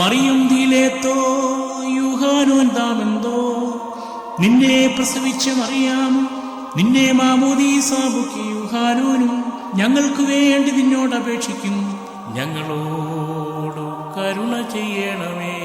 മറിയം ദീലേത്തോ യൂഹാനോൻ താമെന്തോ നിന്നെ പ്രസവിച്ച മറിയാം നിന്നെ മാമോദീസാബുക്കി യൂഹാനോനും ഞങ്ങൾക്ക് വേണ്ടി നിന്നോട് അപേക്ഷിക്കും. ഞങ്ങളോട് കരുണ ചെയ്യണമേ.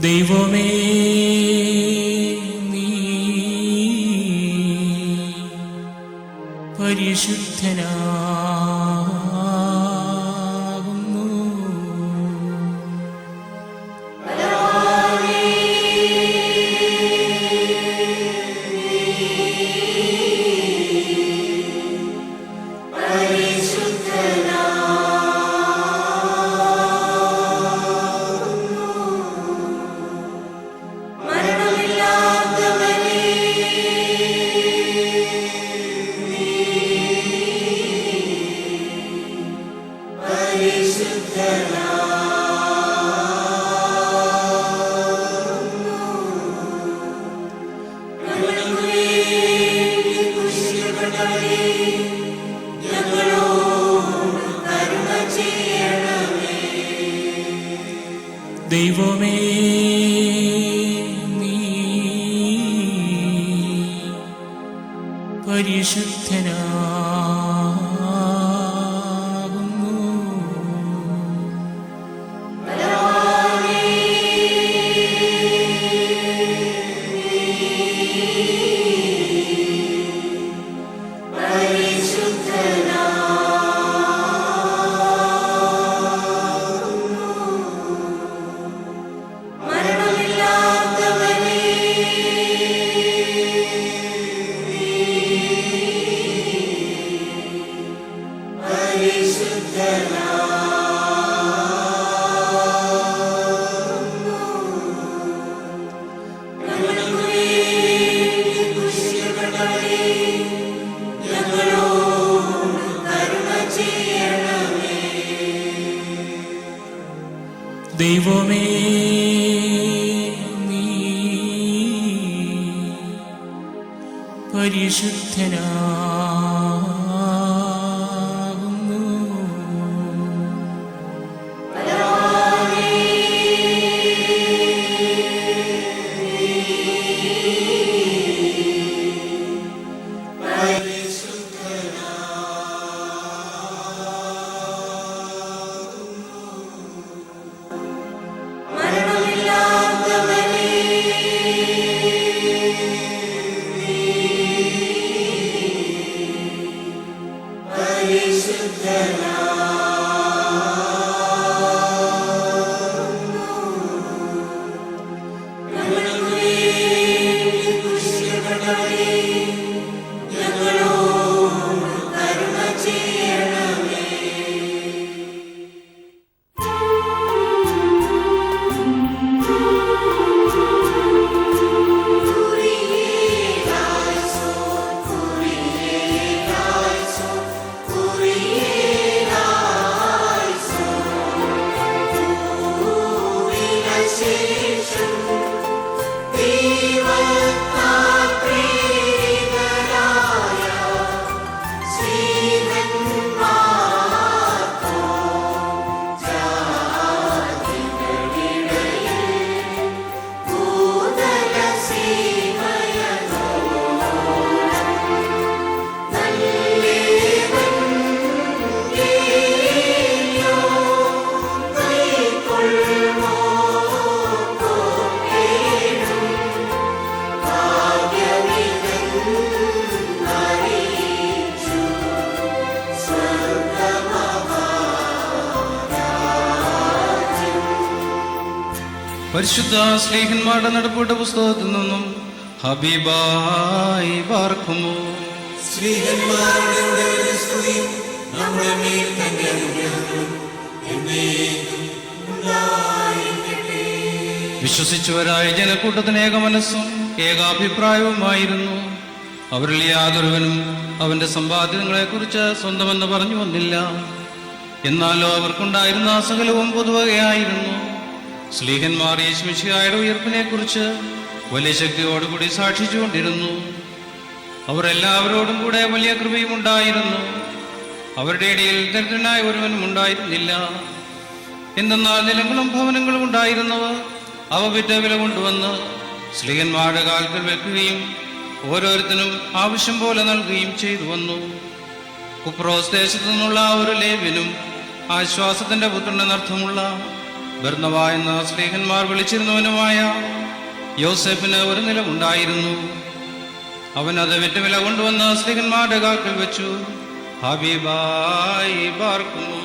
ദൈവമേ, നീ പരിശുദ്ധനാകുന്നു. ദൈവമേ, നീ പരിശുദ്ധനാകുന്നു. ദൈവമേ, നീ പരിശുദ്ധനാകുന്നു. പരിശുദ്ധ സ്ലീഹന്മാരുടെ നടപ്പുട്ട പുസ്തകത്തിൽ നിന്നും ഹബീബായി പാർക്കുമോ. വിശ്വസിച്ചവരായ ജനക്കൂട്ടത്തിന് ഏക മനസ്സും ഏകാഭിപ്രായവുമായിരുന്നു. അവരിൽ യാതൊരുവനും അവന്റെ സമ്പാദ്യങ്ങളെക്കുറിച്ച് സ്വന്തമെന്ന് പറഞ്ഞു വന്നില്ല. എന്നാലോ അവർക്കുണ്ടായിരുന്ന സകലവും പൊതുവകയായിരുന്നു. സ്ലീഹന്മാർ യേശുമിശിഹായുടെ ഉയർപ്പിനെ കുറിച്ച് വലിയ ശക്തിയോടുകൂടി സാക്ഷിച്ചുകൊണ്ടിരുന്നു. അവർ എല്ലാവരോടും കൂടെ വലിയ കൃപയും ഉണ്ടായിരുന്നു. അവരുടെ ഇടയിൽ ദരിദ്രനായ ഒരുവനും ഉണ്ടായിരുന്നില്ല. എന്തെന്നാൽ നിലങ്ങളും ഭവനങ്ങളും ഉണ്ടായിരുന്നവർ അവ വിറ്റ് വില കൊണ്ടുവന്ന് സ്ലീഹന്മാരുടെ കാൽക്കൽ വെക്കുകയും ഓരോരുത്തരും ആവശ്യം പോലെ നൽകുകയും ചെയ്തു വന്നു. കുപ്രോസ് ദേശത്തു നിന്നുള്ള ഒരു ലേവ്യനും ആശ്വാസത്തിന്റെ പുത്രനെന്നർത്ഥമുള്ള ബർന്നബ എന്ന സ്ലീഹന്മാർ വിളിച്ചിരുന്നവനുമായ യോസെഫിന് ഒരു നിലമുണ്ടായിരുന്നു. അവൻ അത് വിറ്റ് വില കൊണ്ടുവന്ന് സ്ലീഹന്മാരുടെ കാൽക്കൽ വെച്ചു. ഹബീബായി പാർക്കുന്നു.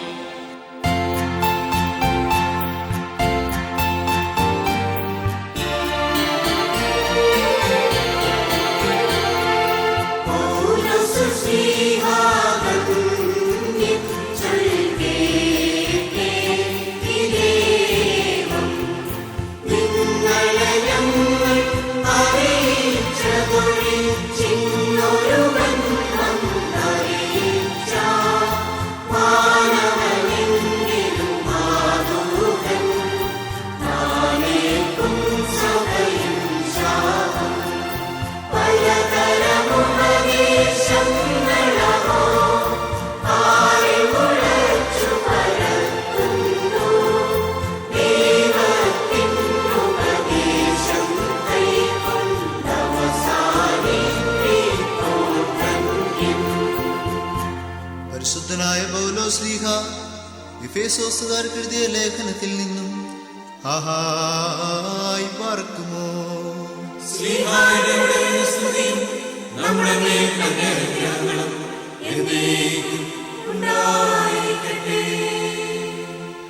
പരിശുദ്ധനായ പൗലോസ്ലീഹ എഫേസോസുകാർക്ക് എഴുതിയ ലേഖനത്തിൽ നിന്നും ആഹായി പാർക്കുമോ.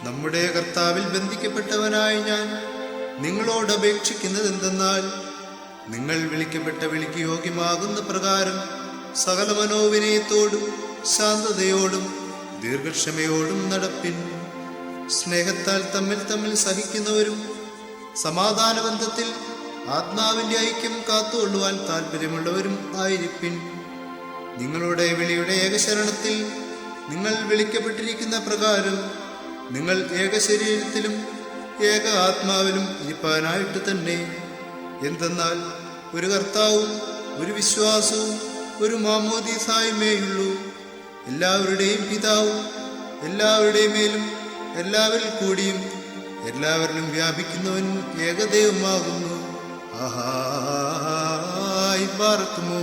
നമ്മുടെ കർത്താവിൽ ബന്ധിക്കപ്പെട്ടവനായ ഞാൻ നിങ്ങളോട് അപേക്ഷിക്കുന്നത് എന്തെന്നാൽ, നിങ്ങൾ വിളിക്കപ്പെട്ട വിളിക്ക് യോഗ്യമാകുന്ന പ്രകാരം സകല മനോവിനയത്തോടും ശാന്തതയോടും ദീർഘക്ഷമയോടും നടപ്പിൻ. സ്നേഹത്താൽ തമ്മിൽ തമ്മിൽ സഹിക്കുന്നവരും സമാധാന ബന്ധത്തിൽ ആത്മാവിന്റെ ഐക്യം കാത്തുകൊള്ളുവാൻ താല്പര്യമുള്ളവരും ആയിരിപ്പിൻ. നിങ്ങളുടെ വിളിയുടെ ഏകശരണത്തിൽ നിങ്ങൾ വിളിക്കപ്പെട്ടിരിക്കുന്ന പ്രകാരം നിങ്ങൾ ഏക ശരീരത്തിലും ഏക ആത്മാവിലും ഇരിപ്പാനായിട്ട് തന്നെ. എന്തെന്നാൽ ഒരു കർത്താവും ഒരു വിശ്വാസവും ഒരു മാമോദീസായുമേയുള്ളൂ. എല്ലാവരുടെയും പിതാവും എല്ലാവരുടെയും മേലും എല്ലാവരിൽ കൂടിയും എല്ലാവരിലും വ്യാപിക്കുന്നവനും ഏകദൈവമാകുന്നു. ആഹായി പാർക്കുമോ.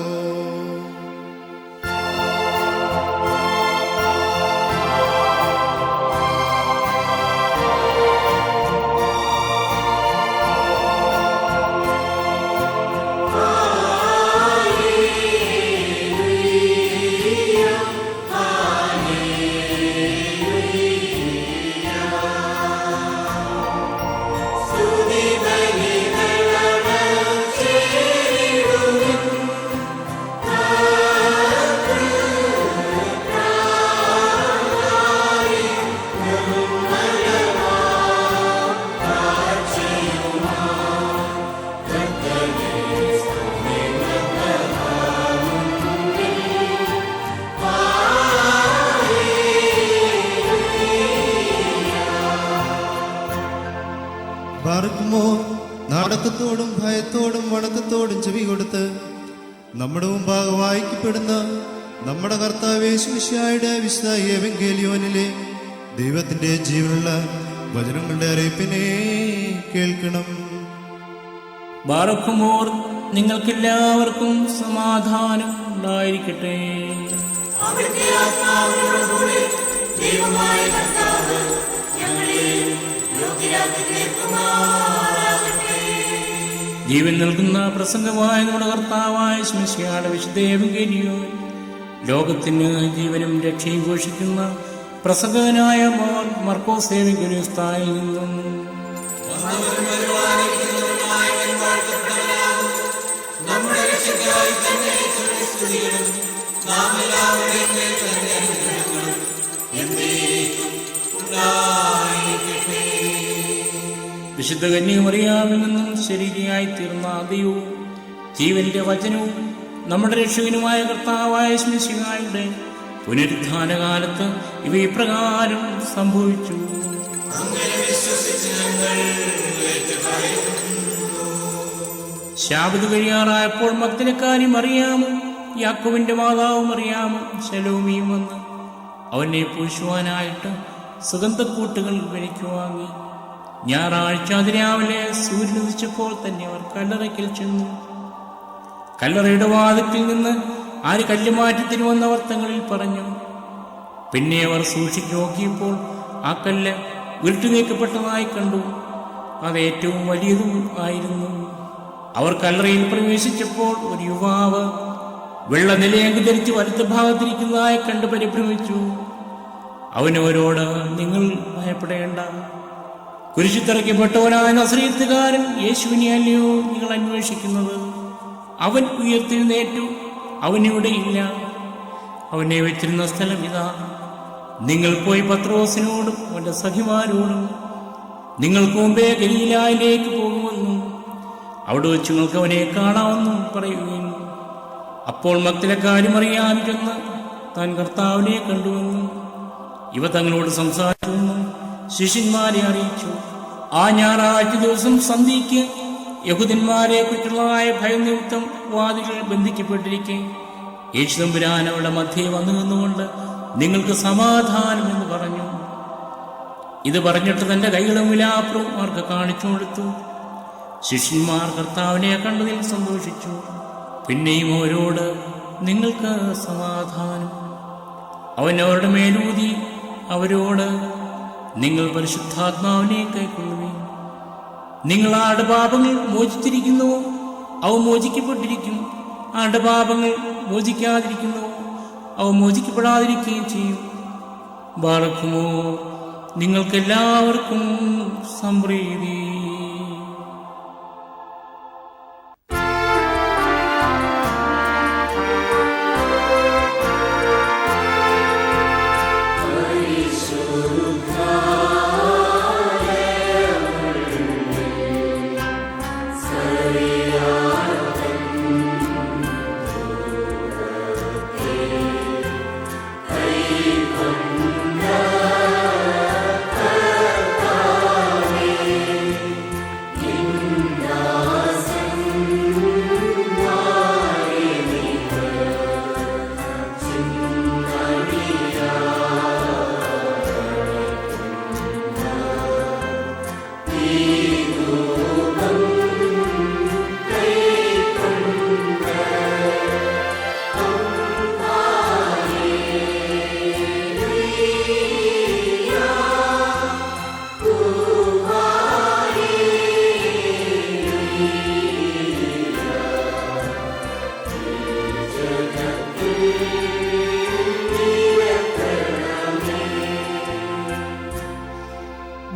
നാടകത്തോടും ഭയത്തോടും വണക്കത്തോടും ചെവി കൊടുത്ത് നമ്മുടെ മുമ്പാകെ വായിക്കപ്പെടുന്ന നമ്മുടെ കർത്താവ് യേശുമിശിഹായുടെ വിശുദ്ധ എവങ്കേലിയോനിലെ ദൈവത്തിന്റെ ജീവനുള്ള വചനങ്ങളുടെ അറിയിപ്പിനെ കേൾക്കണം. ബാറക്കുമോർ, നിങ്ങൾക്കെല്ലാവർക്കും സമാധാനം ഉണ്ടായിരിക്കട്ടെ. ജീവൻ നൽകുന്ന പ്രസംഗമായ നമ്മുടെ കർത്താവായ മിശിഹായുടെ വിശുദ്ധ എവങ്കേലിയോൻ, ലോകത്തിന് ജീവനും രക്ഷയും ഘോഷിക്കുന്ന പ്രസംഗകനായ മർക്കോസ് എവങ്കേലിയോസ്തായിൽ നിന്നും വിശുദ്ധ കന്യകമറിയാമിൽ നിന്നും ശരീരയായി തീർന്ന ദൈവവും ജീവന്റെ വചനവും നമ്മുടെ രക്ഷകനുമായ കർത്താവായ മിശിഹായുടെ പുനരുത്ഥാന കാലത്ത് ഇവ ഇപ്രകാരം സംഭവിച്ചു. ശാബത്ത് കഴിയാറായപ്പോൾ മഗ്ദലക്കാരി മറിയാമും യാക്കോബിന്റെ മാതാവും മറിയാമും ശലോമിയും വന്ന് അവനെ പൂശുവാനായിട്ട് സുഗന്ധക്കൂട്ടുകൾ വിലയ്ക്ക് വാങ്ങി. ഞായറാഴ്ച അതിരാവിലെ സൂര്യൻ ഉദിച്ചപ്പോൾ തന്നെ അവർ കല്ലറയ്ക്കൽ ചെന്നു. കല്ലറയുടെ വാതിൽക്കൽ നിന്ന് ആര് കല്ല് മാറ്റി തരുമെന്നവർ തങ്ങളിൽ പറഞ്ഞു. പിന്നെ അവർ സൂക്ഷിച്ചു നോക്കിയപ്പോൾ ആ കല്ല് ഉരുട്ടി നീക്കപ്പെട്ടതായി കണ്ടു. അത് ഏറ്റവും വലിയതും ആയിരുന്നു. അവർ കല്ലറയിൽ പ്രവേശിച്ചപ്പോൾ ഒരു യുവാവ് വെള്ള നിലയങ്കി ധരിച്ച് വലത്ത് ഭാഗത്തിരിക്കുന്നതായി കണ്ട് പരിഭ്രമിച്ചു. അവനവരോട്, നിങ്ങൾ ഭയപ്പെടേണ്ട, കുരിശിത്തിറക്കപ്പെട്ടവനായ നസറേത്തുകാരൻ യേശുവിനെ അല്ലയോ നിങ്ങൾ അന്വേഷിക്കുന്നത്? അവൻ ഉയർത്തെഴുന്നേറ്റു, അവനിവിടെ ഇല്ല. അവനെ വെച്ചിരുന്ന സ്ഥലം ഇതാ. നിങ്ങൾ പോയി പത്രോസിനോടും അവന്റെ സഖിമാരോടും നിങ്ങൾക്ക് മുമ്പേ ഗലീലായിലേക്ക് പോകുമെന്നും അവിടെ വെച്ച് നിങ്ങൾക്ക് അവനെ കാണാമെന്നും പറയുകയും. അപ്പോൾ മഗ്ദലക്കാരി മറിയാം ചെന്ന് താൻ കർത്താവിനെ കണ്ടുവെന്നും ഇവ തങ്ങളോട് സംസാരിച്ചുവെന്നും ശിഷ്യന്മാരെ അറിയിച്ചു. ആ ഞായറാഴ്ച ദിവസം സന്ധ്യയ്ക്ക് യഹൂദന്മാരെ കുറിച്ചുള്ളതായ ഭയനിമിത്തം വാതിലുകൾ ബന്ധിക്കപ്പെട്ടിരിക്കെ യേശു തമ്പുരാൻ അവരുടെ മധ്യേ വന്നു നിന്നുകൊണ്ട് നിങ്ങൾക്ക് സമാധാനം എന്ന് പറഞ്ഞു. ഇത് പറഞ്ഞിട്ട് തന്റെ കൈകളും വിലാപ്പുറവും അവർക്ക് കാണിച്ചു കൊടുത്തു. ശിഷ്യന്മാർ കർത്താവിനെ കണ്ടതിൽ സന്തോഷിച്ചു. പിന്നെയും അവരോട്, നിങ്ങൾക്ക് സമാധാനം. അവൻ അവരുടെ മേലൂതി അവരോട്, നിങ്ങൾ പരിശുദ്ധാത്മാവിനെ കൈക്കൊള്ളുവിൻ. നിങ്ങൾ ആരുടെ പാപങ്ങൾ മോചിച്ചിരിക്കുന്നുവോ അവ മോചിക്കപ്പെട്ടിരിക്കും. ആരുടെ പാപങ്ങൾ മോചിക്കാതിരിക്കുന്നുവോ അവ മോചിക്കപ്പെടാതിരിക്കുകയും ചെയ്യും. ബാറക്കുമോ, നിങ്ങൾക്കെല്ലാവർക്കും സംപ്രീതി.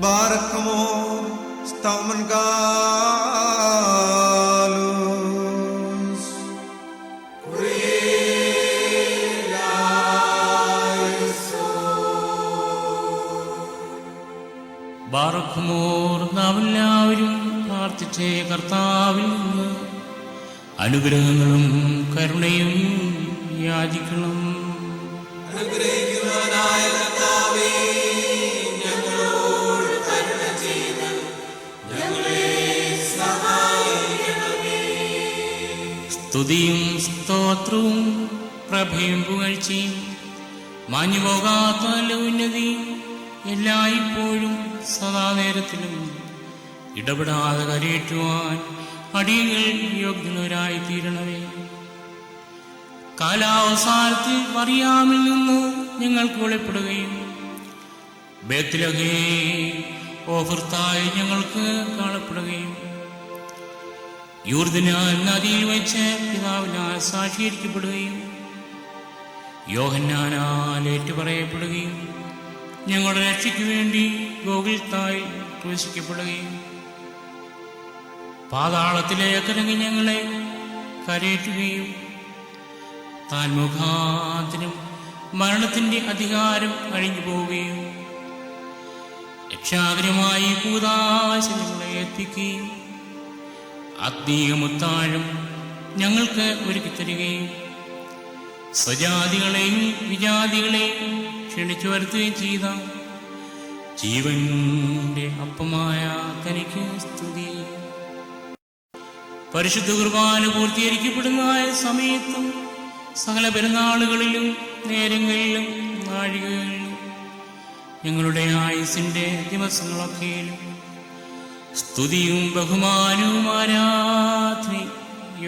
Barakamo Stauman Galus ബാറക്കുമോർ, നാം എല്ലാവരും പ്രാർത്ഥിച്ചേ കർത്താവിൽ നിന്ന് അനുഗ്രഹങ്ങളും കരുണയും യാചിക്കണം. അനുഗ്രഹിക്കുന്നവനായ കർത്താവേ, ഞങ്ങളോട് കരുണ ചെയ്ത് ഞങ്ങളെ സഹായിക്കണമേ. സ്തുതിയും സ്തോത്രവും പ്രഭയും പുകഴ്ചയും മാഞ്ഞുപോകാത്ത ഉന്നതിയും എല്ലായ്പ്പോഴും സദാനേരത്തിലും ഇടപെടാതെ കരയേറ്റുവാൻ അടിയങ്ങൾ യോഗ്യനവരായി തീരണമേ. കാലാവസാനത്തിൽ മറിയാമിൽ നിന്ന് ഞങ്ങൾക്ക് വെളിപ്പെടുകയും ബേത്ലഹേ ഓഫർത്തായി ഞങ്ങൾക്ക് കാണപ്പെടുകയും യൂർദ്ദനാൽ നദിയിൽ വെച്ച് പിതാവിനാൽ സാക്ഷീകരിക്കപ്പെടുകയും യോഹന്നാനാൽ ഏറ്റുപറയപ്പെടുകയും ഞങ്ങളുടെ രക്ഷയ്ക്ക് വേണ്ടി ഗോകുൽത്തായി ക്രൂശിക്കപ്പെടുകയും പാതാളത്തിലേക്കിറങ്ങി ഞങ്ങളെ കരയേറ്റുകയും താൻ മുഖാന്തരം മരണത്തിന്റെ അധികാരം അഴിഞ്ഞു പോവുകയും രക്ഷാകരമായി കൂദാശ ഞങ്ങളെ എത്തിക്കുകയും ആത്മീയമുത്താഴം ഞങ്ങൾക്ക് ഒരുക്കി തരികയും സ്വജാതികളെയും വിജാതികളെയും ക്ഷണിച്ചു വരുത്തുകയും ചെയ്ത ജീവന്റെ അപ്പമായ തനിക്ക് സ്തുതി. പരിശുദ്ധ കുർബാന പൂർത്തീകരിക്കപ്പെടുന്ന സമയത്തും സകല പെരുന്നാളുകളിലും നേരങ്ങളിലും നാഴികകളിലും ഞങ്ങളുടെ ആയുസിന്റെ ദിവസങ്ങളൊക്കെയിലും സ്തുതിയും ബഹുമാനവും ആരാധനയും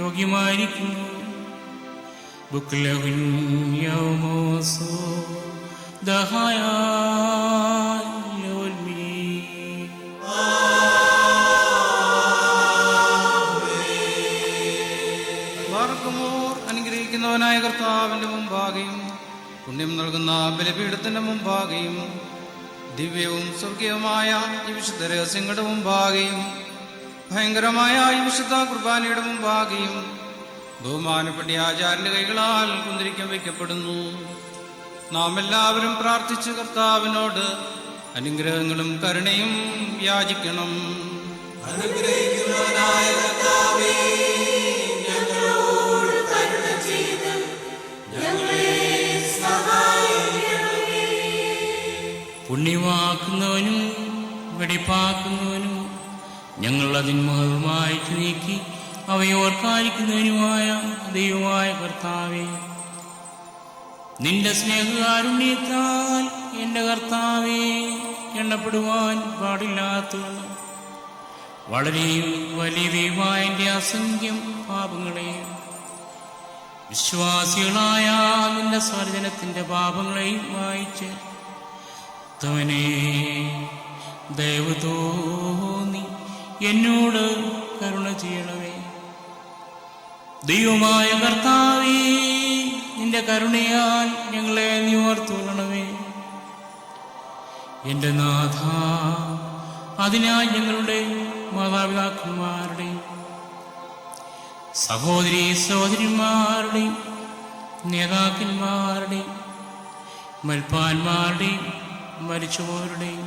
യോഗ്യമായിരിക്കുന്നു. ബുക്ലഹുൻ യൗമോസോ ദഹായോൽമീ. ബാറക്കുമോർ അനുഗ്രഹിക്കുന്നവനായ കർത്താവിന്റെ മുമ്പാകെയും പുണ്യം നൽകുന്ന ബലിപീഠത്തിന്റെ മുമ്പാകെയും ദിവ്യവും സ്വർഗീയമായ ഈ വിശുദ്ധ രഹസ്യങ്ങളുടെ മുമ്പാകെയും ഭയങ്കരമായ ഈ വിശുദ്ധ കുർബാനയുടെ മുമ്പാകെയും ബഹുമാനപ്പെട്ട ആചാര്യന്റെ കൈകളാൽ കുന്തിരിക്കം വയ്ക്കപ്പെടുന്നു. നാം എല്ലാവരും പ്രാർത്ഥിച്ച് കർത്താവിനോട് അനുഗ്രഹങ്ങളും കരുണയും യാചിക്കണം. അനുഗ്രഹിക്കുന്നവനായ കർത്താവേ, ഞങ്ങളോട് കരുണ ചെയ്ത് ഞങ്ങളെ സഹായിക്കണമേ. പുണ്യമാക്കുന്നവനും വെടിപ്പാക്കുന്നവനും ഞങ്ങൾ അതിന്മഹമായി നീക്കി അവയോർക്കാരിക്കുന്നതിനുമായ ദൈവമായ കർത്താവേ, നിന്റെ സ്നേഹകാരുണ്യത്താൽ എൻ്റെ കർത്താവേ എണ്ണപ്പെടുവാൻ പാടില്ലാത്തവണ്ണം വളരെയും വലിയവയുമായ എൻ്റെ അസംഖ്യം പാപങ്ങളെയും വിശ്വാസികളായ നിന്റെ സ്വർജനത്തിൻ്റെ പാപങ്ങളെയും വായിച്ച് തവനെ ദയവ് തോന്നി എന്നോട് കരുണ ചെയ്യണമേ. ദൈവമായ കർത്താവേ, നിന്റെ കരുണയാൽ ഞങ്ങളെ നീ ഓർത്തുകൊള്ളണമേ. എൻ്റെ നാഥ, അതിനാൽ ഞങ്ങളുടെ മാതാപിതാക്കന്മാരുടെയും സഹോദരീ സഹോദരിമാരുടെയും നേതാക്കന്മാരുടെയും മൽപ്പാന്മാരുടെയും മരിച്ചുപോരുടെയും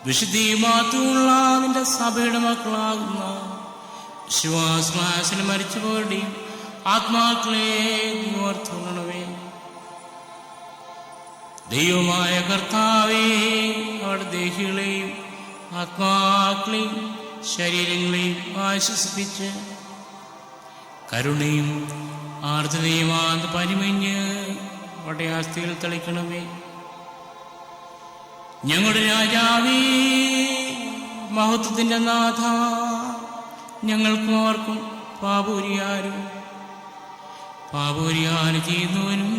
വിശുദ്ധിയുമാത്തുള്ള നിന്റെ സഭയുടെ മക്കളാകുന്ന വിശ്വാസനാശന മരിച്ചുപോരുടെയും ആത്മാക്കളെ നീ ഓർത്തുകൊള്ളണമേ. ദൈവമായ കർത്താവേ, അവരുടെ ദേഹികളെയും ആത്മാക്കളെയും ശരീരങ്ങളെയും ആശ്വസിപ്പിച്ച് കരുണയും ആർദ്രതയുമാന്ന് പരിമഞ്ഞ് അവരുടെ ആസ്തികൾ തളിക്കണമേ. ഞങ്ങളുടെ രാജാവേ, മഹത്വത്തിന്റെ നാഥ, ഞങ്ങൾക്കും അവർക്കും പാപപരിഹാരം ചെയ്യുന്നവനും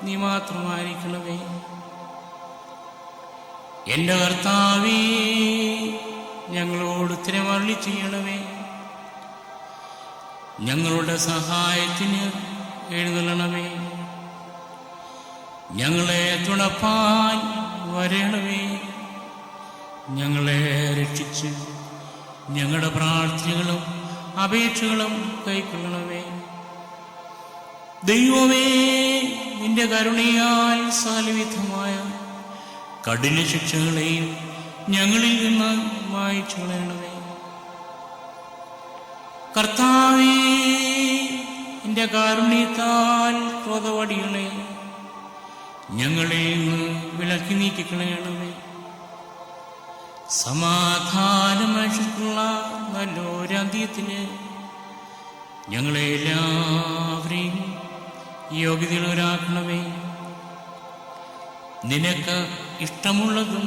നീ മാത്രമായിരിക്കണമേ. എൻ്റെ കർത്താവേ, ഞങ്ങളോട് ഉത്തരം അരുളി ചെയ്യണമേ. ഞങ്ങളുടെ സഹായത്തിന് എഴുന്നള്ളണമേ. ഞങ്ങളെ തുണപ്പാൻ വരണമേ. ഞങ്ങളെ രക്ഷിച്ച് ഞങ്ങളുടെ പ്രാർത്ഥനകളും അപേക്ഷകളും കൈക്കൊള്ളണമേ. ദൈവമേ, നിന്റെ കരുണയാൽ സകലവിധമായ കഠിന ശിക്ഷകളെയും ഞങ്ങളിൽ നിന്ന് മായ്ച്ചു കളയണമേ. കർത്താവേ, നിന്റെ കാരുണ്യത്താൽ ക്രോധവടികളെ ഞങ്ങളിൽ നിന്ന് വിലക്കി നീക്കിക്കളയണമേ. സമാധാനമായിട്ടുള്ള നല്ലൊരന്ത്യത്തിന് ഞങ്ങളെ എല്ലാവരെയും യോഗ്യതയുള്ളവരാക്കണമേ. നിനക്ക് ഇഷ്ടമുള്ളതും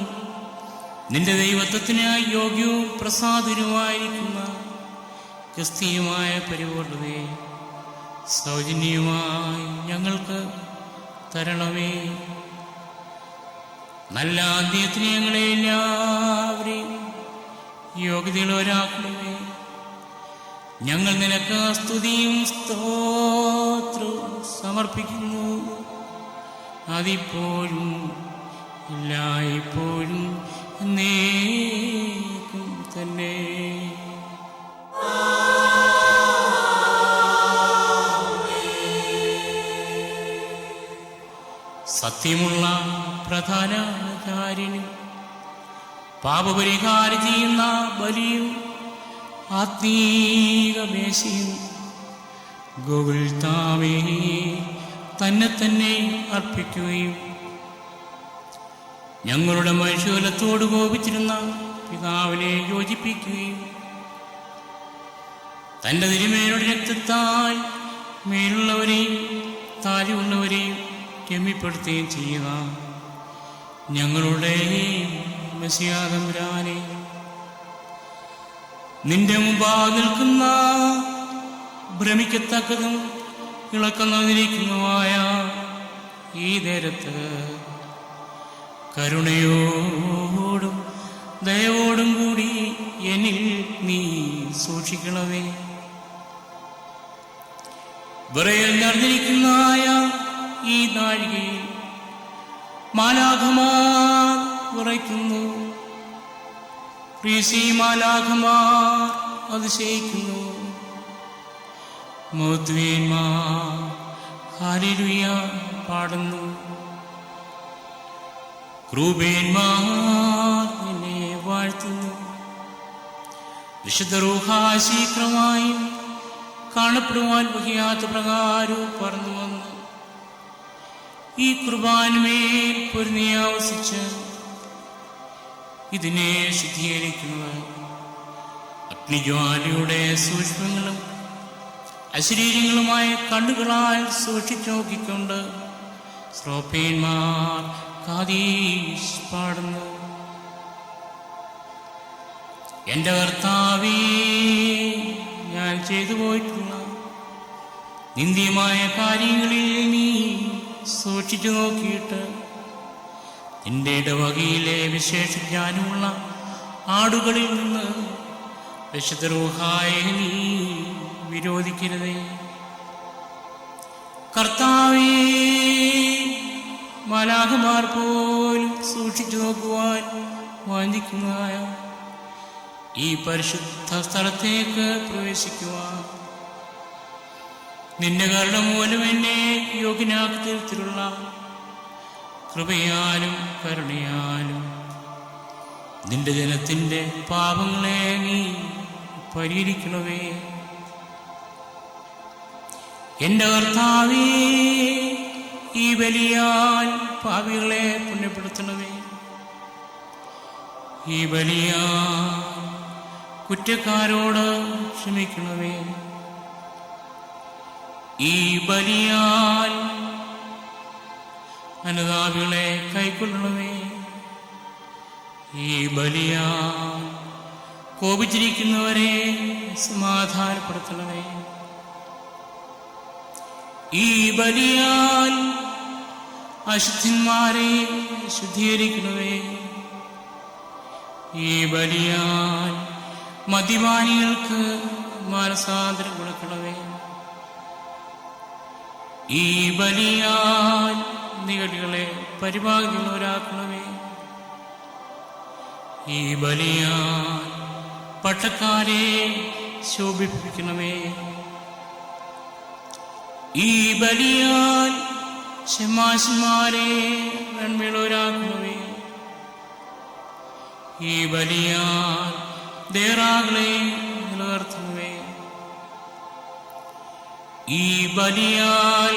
നിന്റെ ദൈവത്വത്തിനായി യോഗ്യവും പ്രസാദനുമായിരിക്കുന്ന ക്രിസ്തീയമായ പരിപൂർണ്ണതയെ സൗജന്യമായി ഞങ്ങൾക്ക് തരണമേ. നല്ല അന്ത്യത്തിന് ഞങ്ങളെ എല്ലാവരെയും യോഗ്യതയുള്ളവരാക്കണമേ. ഞങ്ങൾ നിനക്ക് സ്തുതിയും സ്തോത്രവും സമർപ്പിക്കുന്നു, അതിപ്പോഴും എല്ലായ്പ്പോഴും എന്നേക്കും തന്നെ. സത്യമുള്ള പ്രധാന കാര്യനും പാപപരിഹാരം ചെയ്യുന്ന ബലിയും ആത്മീക മേശയും ഗോകുൽത്താവേ തന്നെ തന്നെ അർപ്പിക്കുകയും ഞങ്ങളുടെ മനുഷ്യകുലത്തോട് കോപിച്ചിരുന്ന പിതാവിനെ യോജിപ്പിക്കുകയും തൻ്റെ തിരുമേനയുടെ രക്തത്താൽ മേലുള്ളവരെയും താഴെയുള്ളവരെയും രമ്യപ്പെടുത്തുകയും ചെയ്യുക ഞങ്ങളുടെ മെസ്സിയാ തമ്പുരാനെ, നിന്റെ മുമ്പാകെ നിൽക്കുന്ന ഭ്രമിക്കത്തക്കതും ഇളക്കുന്നതിരിക്കുന്നതുമായ ഈ നേരത്ത് കരുണയോടും ദയവോടും കൂടി എന്നിൽ നീ സൂക്ഷിക്കണമേ. വിറയൽ നടന്നിരിക്കുന്നതായ ഈ നാഴികയിൽ മാലാഖമാർ വിറയ്ക്കുന്നു, മാലാഖമാർ അതിശയിക്കുന്നു, മൗദ്വേന്മാർ ഹല്ലേലൂയ പാടുന്നു, ക്രൂബേന്മാർ എന്നെ വാഴ്ത്തുന്നു. വിശുദ്ധ റൂഹാ ശീഘ്രമായും കാണപ്പെടുവാൻ വഹിയാത്ത പ്രകാരവും പറന്നു വന്നു ഈ കുർബാനുമേൽ പൊരുന്നിയാവസിച്ച് ഇതിനെ ശുദ്ധീകരിക്കുന്നത് അഗ്നിജ്വാലയുടെ സൂക്ഷ്മങ്ങളും അശരീരങ്ങളുമായ കണ്ണുകളാൽ സൂക്ഷിച്ചു നോക്കിക്കൊണ്ട് ശ്രോപ്പേന്മാർ കാദീശ് പാടുന്നു. എൻ്റെ കർത്താവേ, ഞാൻ ചെയ്തു പോയിട്ടുള്ള നിന്ദ്യമായ കാര്യങ്ങളിൽ നീ സൂക്ഷിച്ചു നോക്കിയിട്ട് നിന്റെ ഇടവകയിലെ വിശേഷജ്ഞാനമുള്ള ആടുകളിൽ നിന്ന് വിശുദ്ധ റൂഹായെ നീ വിരോധിക്കരുതേ. കർത്താവേ, മാലാഖമാർ പോലും സൂക്ഷിച്ചു നോക്കുവാൻ വാഞ്ചിക്കുന്നതായ ഈ പരിശുദ്ധ സ്ഥലത്തേക്ക് പ്രവേശിക്കുവാൻ നിന്റെ കരുണ മൂലം എന്നെ യോഗ്യനാക്കി തീർത്തിട്ടുള്ള കൃപയാലും കരുണയാലും നിന്റെ ജനത്തിൻ്റെ പാപങ്ങളെ നീ പരിഹരിക്കണമേ. എൻ്റെ കർത്താവേ, ഈ ബലിയാൽ പാപികളെ പുണ്യപ്പെടുത്തണമേ. ഈ ബലിയാൽ കുറ്റക്കാരോട് ക്ഷമിക്കണമേ. ഈ ബലിയാൽ അനുതാപികളെ കൈക്കൊള്ളണമേ. ഈ ബലിയാൽ കോപിച്ചിരിക്കുന്നവരെ സമാധാനപ്പെടുത്തണമേ. ഈ ബലിയാൽ അശുദ്ധന്മാരെ ശുദ്ധീകരിക്കണമേ. ഈ ബലിയാൽ മദ്യപാനികൾക്ക് മാനസാന്തരം കൊടുക്കണമേ. ഈ ബലിയാൽ നികടികളെ പരിപാലിക്കുന്നവരാക്കണമേ. ഈ ബലിയാൽ പട്ടക്കാരെ ശോഭിപ്പിക്കണമേ. ഈ ബലിയാൽ ശമാശന്മാരെ നന്മയുള്ളവരാക്കണമേ. ഈ ബലിയാൽ ദേറാകളെ നിലനിർത്തണമേ. ഈ ബലിയാൽ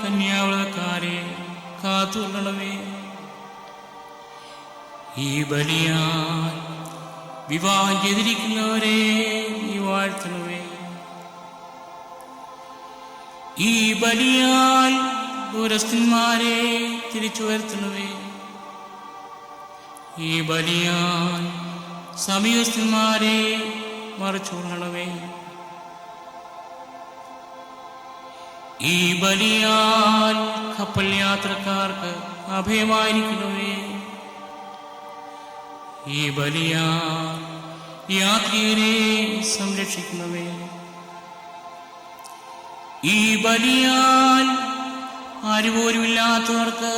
കന്യാവ്രതക്കാരെ കാത്തുകൊള്ളണമേ. ഈ ബലിയാൽ വിവാഹം ചെയ്തിരിക്കുന്നവരെ നീ വാഴ്ത്തണമേ. ഈ ബലിയാൽ ദൂരസ്ഥന്മാരെ തിരിച്ചു വരുത്തണമേ. ഈ ബലിയാൽ സമീപസ്ഥന്മാരെ മറിച്ചുകൊള്ളണമേ. ഈ ബലിയാൽ കപ്പൽ യാത്രക്കാർക്ക് അഭയമായിരിക്കണമേ. ഈ ബലിയാൽ യാത്രികരെ സംരക്ഷിക്കണമേ. ഈ ബലിയാൽ ആരുപോലുമില്ലാത്തവർക്ക്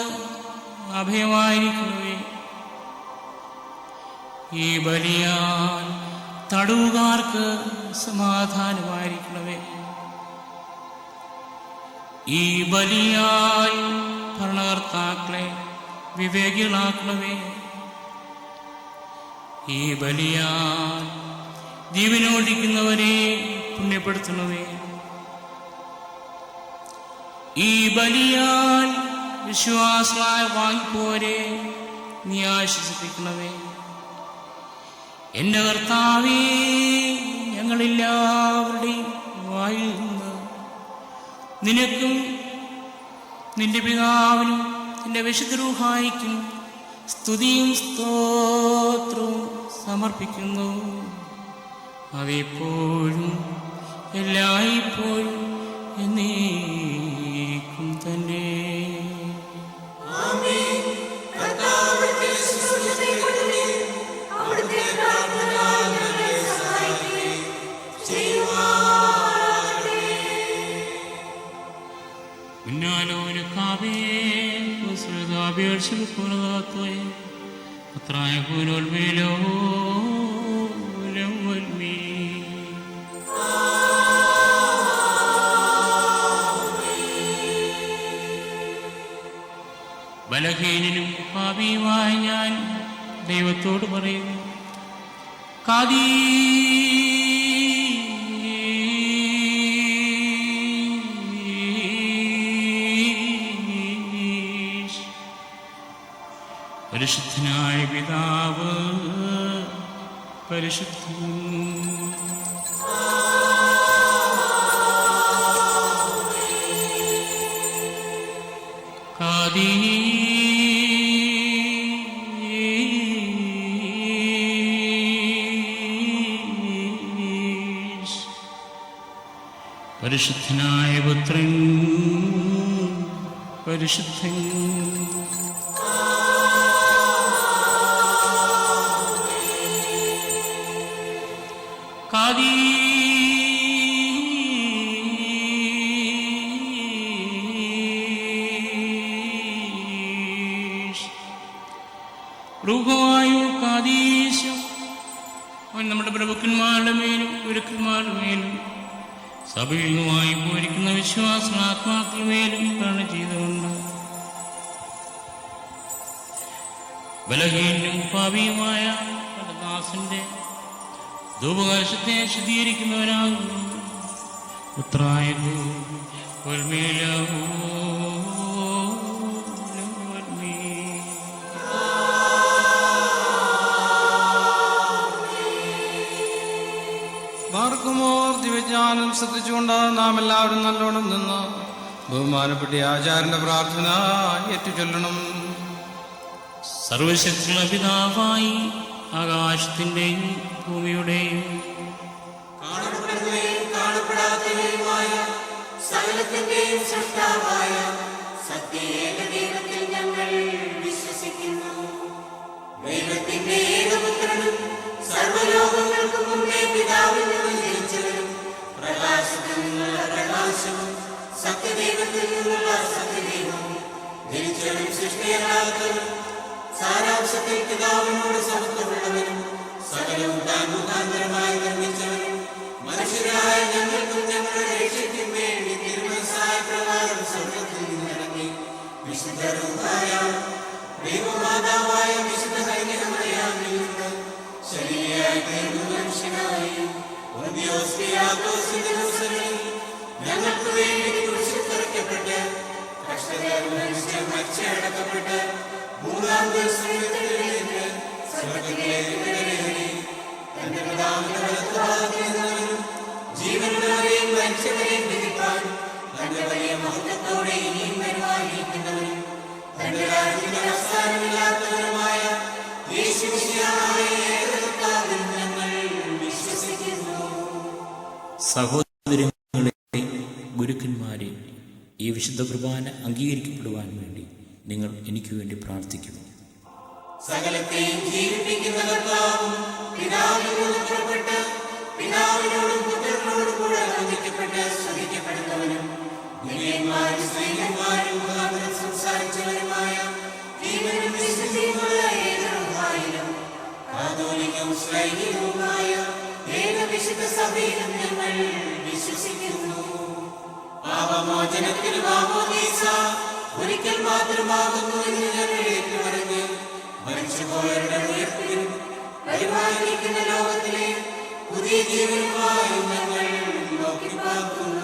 അഭയമായിരിക്കണമേ. ഈ ബലിയാൽ തടവുകാർക്ക് സമാധാനമായിരിക്കണമേ. ഈ ബലിയാൽ ഭരണകർത്താക്കളെ വിവേകികളാക്കണമേ. ഈ ബലിയാൽ ജീവനോടിക്കുന്നവരെ പുണ്യപ്പെടുത്തണമേ. ഈ ബലിയാൽ വിശ്വാസമായ വാങ്ങിപ്പോരെ നീ ആശ്വസിപ്പിക്കണമേ. എന്റെ കർത്താവേ, ഞങ്ങളെല്ലാവരുടെയും വായിൽ നിന്ന് നിനക്കും നിന്റെ പിതാവിനും നിന്റെ വിശുദ്ധ റൂഹായിക്കും സ്തുതിയും സ്തോത്രവും സമർപ്പിക്കുന്നു. അതെപ്പോഴും എല്ലായ്പ്പോഴും എന്നേക്കും തന്നെ. ബലഹീനനും പാപിയുമായ ഞാൻ ദൈവത്തോട് പറയുന്നു, പരിശുദ്ധനായ പിതാവ് പരിശുദ്ധൻ. പരിശുദ്ധനായ പുത്രൻ പരിശുദ്ധൻ. നമ്മുടെ പ്രഭുക്കന്മാരുടെ മേലും ഗുരുക്കന്മാരുടെ മേലും സഭയിൽ നിന്നുമായി പോയിരിക്കുന്ന വിശ്വാസാത്മാക്കളുടെ മേലും കരുണ ചെയ്തുകൊണ്ട് ബലഹീനും പാപിയുമായ ദാസന്റെ ധൂപകലശത്തെ ശുദ്ധീകരിക്കുന്നവരാകുന്നു. ഉത്രായവും മാർക്കുമോർ ദിവ്യജ്ഞാനം ശ്രദ്ധിച്ചുകൊണ്ട് നാം എല്ലാവരും നല്ലോണം നിന്ന് ബഹുമാനപ്പെട്ട ആചാര്യന്റെ പ്രാർത്ഥന ഏറ്റുചൊല്ലണം. സർവശക്തിയുള്ള പിതാവായി ആകാശത്തിന്റെയും ഭൂമിയുടെയും കാണപ്പെടുന്നവയും കാണപ്പെടാത്തവയുമായ സകലത്തിന്റെയും സൃഷ്ടാവായ സത്യേക ദൈവത്തിൽ ഞങ്ങൾ വിശ്വസിക്കുന്നു. ദൈവത്തിന്റെ ഏകപുത്രനും സർവ്വലോകങ്ങൾക്കും മുമ്പേ പിതാവിൽ നിന്ന് ജനിച്ചവരും പ്രകാശത്തിൽ നിന്നുള്ള പ്രകാശവും സത്യദൈവത്തിൽ നിന്നുള്ള സത്യദൈവവും ജനിച്ചവരും സൃഷ്ടിയല്ലാത്തവരും സാരാംശത്തിൽ പിതാവിനോട് സമത്വമുള്ളവരും സകലവും താൻ മുഖാന്തരമായി നിർമ്മിച്ചവരും മനുഷ്യരായ ഞങ്ങൾക്കും ഞങ്ങളുടെ രക്ഷയ്ക്കും വേണ്ടി തിരുമനസ്സായ പ്രകാരം സ്വർഗ്ഗത്തിൽ നിന്നിറങ്ങി വിശുദ്ധ റൂഹായ ദൈവമാതാവായ വിശുദ്ധ കന്യകമറിയാമിൽ നിന്ന് ശരീരയായി തീർന്ന മനുഷ്യനായും പൊന്തിയോസ് പിലാത്തോസിന്റെ ദിവസങ്ങളിൽ ഞങ്ങൾക്ക് വേണ്ടി കുരിശിൽ തറയ്ക്കപ്പെട്ട് കഷ്ടതയനുഭവിച്ച് മരിച്ചടക്കപ്പെട്ട് മൂന്നാം ദിവസം എഴുന്നേറ്റ് സ്വർഗ്ഗത്തിലേക്ക് വിടരേറി തന്റെ പിതാവിന്റെ വലത്തുഭാഗത്ത് നിന്നവരും ജീവനുള്ളവരെയും മരിച്ചവരെയും വിധിപ്പാൻ തന്റെ മഹത്വത്തോടെ ഇനിയും വരുവാനിരിക്കുന്നവരും തന്റെ രാജ്യത്തിന് അവസാനമില്ലാത്തവരുമായ യേശുമിശിഹായെ ഏകകർത്താവിൽ ഞങ്ങൾ വിശ്വസിക്കുന്നു. സഹോദരങ്ങളെ, ഗുരുക്കന്മാരെ, ഈ വിശുദ്ധ കുർബാന അംഗീകരിക്കപ്പെടുവാൻ വേണ്ടി നിങ്ങൾ എനിക്ക് വേണ്ടി പ്രാർത്ഥിക്കുന്നു. സകലത്തെയും ജീവിപ്പിക്കുന്ന കർത്താവും പിതാവിൽ നിന്ന് പുറപ്പെട്ട് പിതാവിനോടും പുത്രനോടും കൂടെ വന്ദിക്കപ്പെട്ട് സ്തുതിക്കപ്പെടുന്നവനും നിലയന്മാരും സ്നേഹന്മാരും മുഖാന്തരം സംസാരിച്ചവരുമായ ജീവനും വിശുദ്ധിയുമുള്ള ഏകരൂഹായിലും കാതോലികവും ശ്ലൈഹികവുമായ ഏകവിശുദ്ധ സഭയിലും ഞങ്ങൾ വിശ്വസിക്കുന്നു. പാപമോചനത്തിന് മാമോദീസ ഒരിക്കൽ മാത്രമാകുന്നു എന്ന് ഞങ്ങൾ ഏറ്റുപറഞ്ഞ് മരിച്ചുപോയവരുടെ ഉയർപ്പിനും പരിപാലിക്കുന്ന ലോകത്തിലെ പുതിയ ജീവനുമായി ഞങ്ങൾ നോക്കിപ്പാർക്കുന്നു.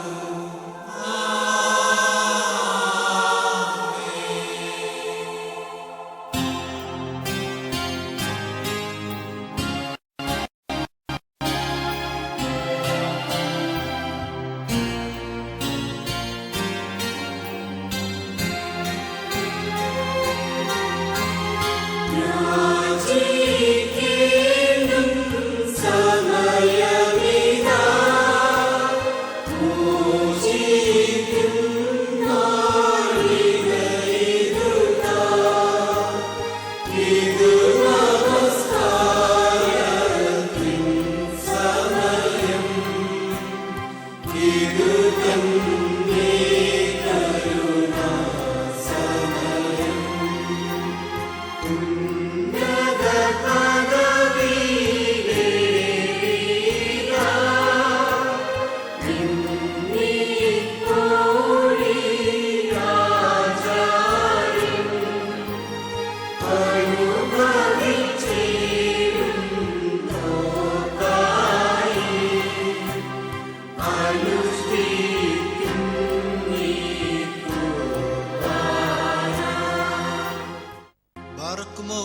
ബാറക്കുമോ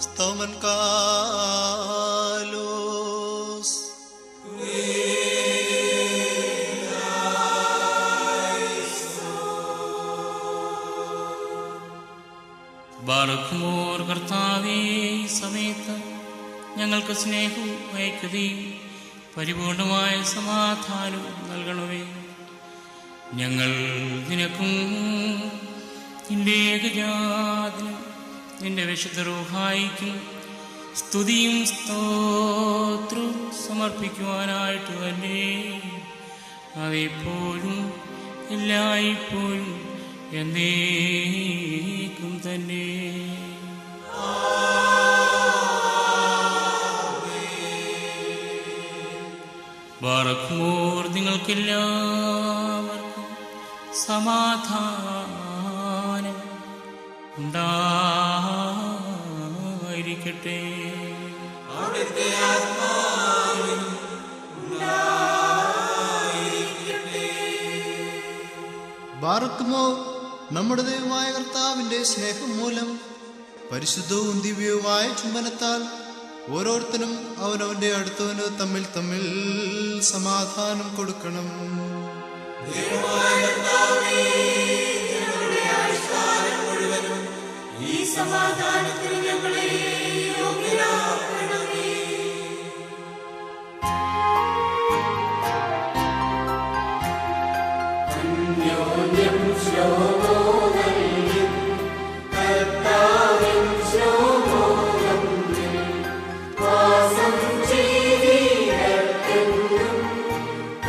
സ്തോമൻ കാലോസ്. ബാറക്കുമോർ കർത്താവേ, ഈ സമയത്ത് ഞങ്ങൾക്ക് സ്നേഹവും ഐക്യതയും പരിപൂർണമായ സമാധാനവും നൽകണമേ. ഞങ്ങൾ നിനക്കും നിന്റെ ഏകജാതനും നിന്റെ വിശുദ്ധ റൂഹായിക്കും സ്തുതിയും സ്തോത്രവും സമർപ്പിക്കുവാനായിട്ട് തന്നെ അതെപ്പോഴും എല്ലായ്പ്പോഴും എന്നേക്കും തന്നെ. ബാറക്കുമോർ നിങ്ങൾക്കെല്ലാവർക്കും സമാധാനം ഉണ്ടായിരിക്കട്ടെ. ബാറക്കുമോ നമ്മുടെ ദൈവമായ കർത്താവിന്റെ സ്നേഹം മൂലം പരിശുദ്ധവും ദിവ്യവുമായ ചുംബനത്താൽ ഓരോരുത്തരും അവനവന്റെ അടുത്തവന് തമ്മിൽ തമ്മിൽ സമാധാനം കൊടുക്കണം. ഈ സമാധാനത്തിന് ഞങ്ങളെ യോഗ്യരാക്കണമേ. അന്യോന്യം ശ്ലോകോദയം കർത്താവിൻ ശ്ലോകോദം വാസം ചെയ്തിടത്തെന്നും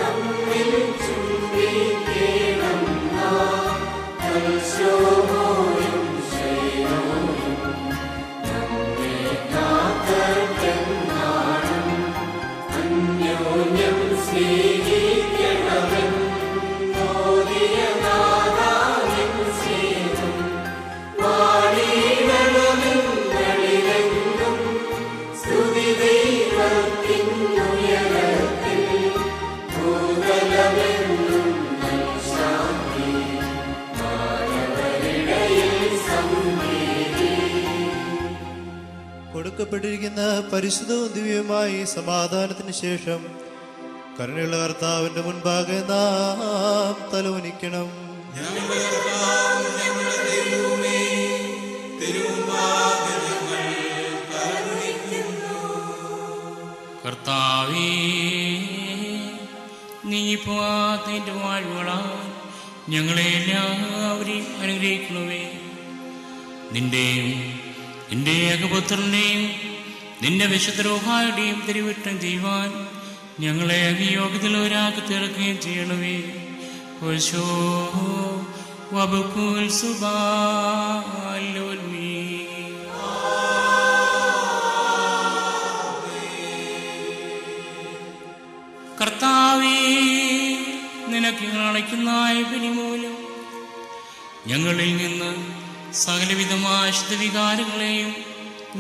തമ്മിൽ ചുംബിക്കണം ശ്ലോകോയും കൊടുക്കപ്പെട്ടിരിക്കുന്ന പരിശുദ്ധവും ദിവ്യവുമായി സമാധാനത്തിന് ശേഷം കരുണയുള്ള കർത്താവിന്റെ മുൻപാകെ നാം തലവനിക്കണം. കർത്താവേ, നീങ്ങിപ്പോവാത്തതിൻ്റെ വാഴ്വുകളാൽ ഞങ്ങളെ എല്ലാവരെയും അനുഗ്രഹിക്കണമേ. നിന്റെയും നിന്റെ ഏകപുത്രൻ്റെയും നിന്റെ വിശുദ്ധരോഹായുടെയും തിരുവിട്ടം ചെയ്യുവാൻ ഞങ്ങളെ അഭിയോഗത്തിലൊരാൾക്ക് തീർക്കുകയും ചെയ്യണമേ. ഓശോ വബുക്കുൽ സുബാലോൽമീ. കർത്താവേ, നിനക്ക് അണയ്ക്കുന്ന ബലിമൂലം ഞങ്ങളിൽ നിന്ന് സകലവിധമായ ശുദ്ധവികാരങ്ങളെയും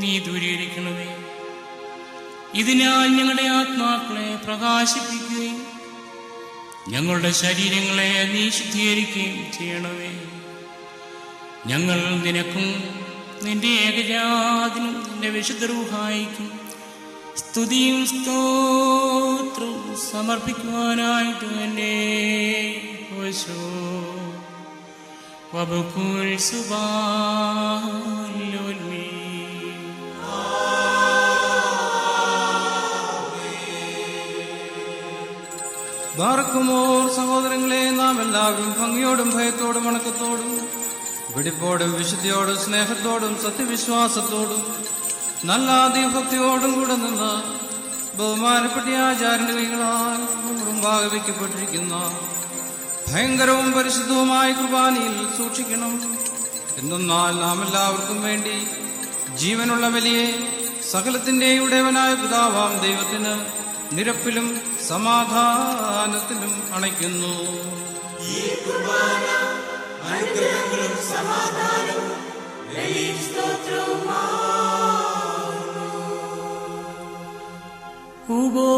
നീ ദൂരീകരിക്കണമേ. ഇതിനാൽ ഞങ്ങളുടെ ആത്മാക്കളെ പ്രകാശിപ്പിക്കുകയും ഞങ്ങളുടെ ശരീരങ്ങളെ നീ ശുദ്ധീകരിക്കുകയും ചെയ്യണമേ. ഞങ്ങൾ നിനക്കും നിന്റെ ഏകജാതനും നിന്റെ വിശുദ്ധ റൂഹായിക്കും സ്തുതിയും സ്തോത്രവും സമർപ്പിക്കുവാനായിട്ട് തന്നെ ഓശോ വബുക്കുൽ സുബാലോൽമീ. ബാറക്കുമോർ സഹോദരങ്ങളെ, നാം എല്ലാവരും ഭംഗിയോടും ഭയത്തോടും വണക്കത്തോടും വെടിപ്പോടും വിശുദ്ധിയോടും സ്നേഹത്തോടും സത്യവിശ്വാസത്തോടും നല്ല ദൈവഭക്തിയോടും കൂടെ നിന്ന് ബഹുമാനപ്പെട്ട ആചാര്യന്റെ കൈകളാൽ മുമ്പാകെ വയ്ക്കപ്പെട്ടിരിക്കുന്ന ഭയങ്കരവും പരിശുദ്ധവുമായ കുർബാനയിൽ സൂക്ഷിക്കണം. എന്തെന്നാൽ നാം എല്ലാവർക്കും വേണ്ടി ജീവനുള്ള ബലിയെ സകലത്തിൻ്റെ ഉടയവനായ പിതാവാം ദൈവത്തിന് നിരപ്പിലും സമാധാനത്തിലും അണയ്ക്കുന്നു. ഈ കുർബാന അനുഗ്രഹങ്ങളും സമാധാനവും ബലിയും സ്തോത്രവുമാകുന്നു. ഉബോ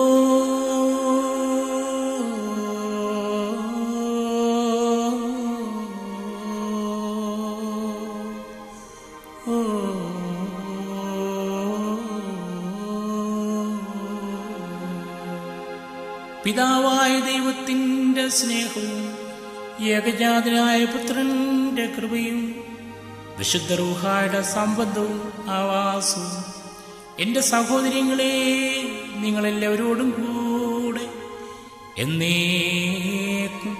പിതാവായ ദൈവത്തിൻ്റെ സ്നേഹവും ഏകജാതനായ പുത്രൻ്റെ കൃപയും വിശുദ്ധ റൂഹായുടെ സംബന്ധവും ആവാസവും എൻ്റെ സഹോദരങ്ങളെ നിങ്ങളെല്ലാവരോടും കൂടെ എന്നേക്കും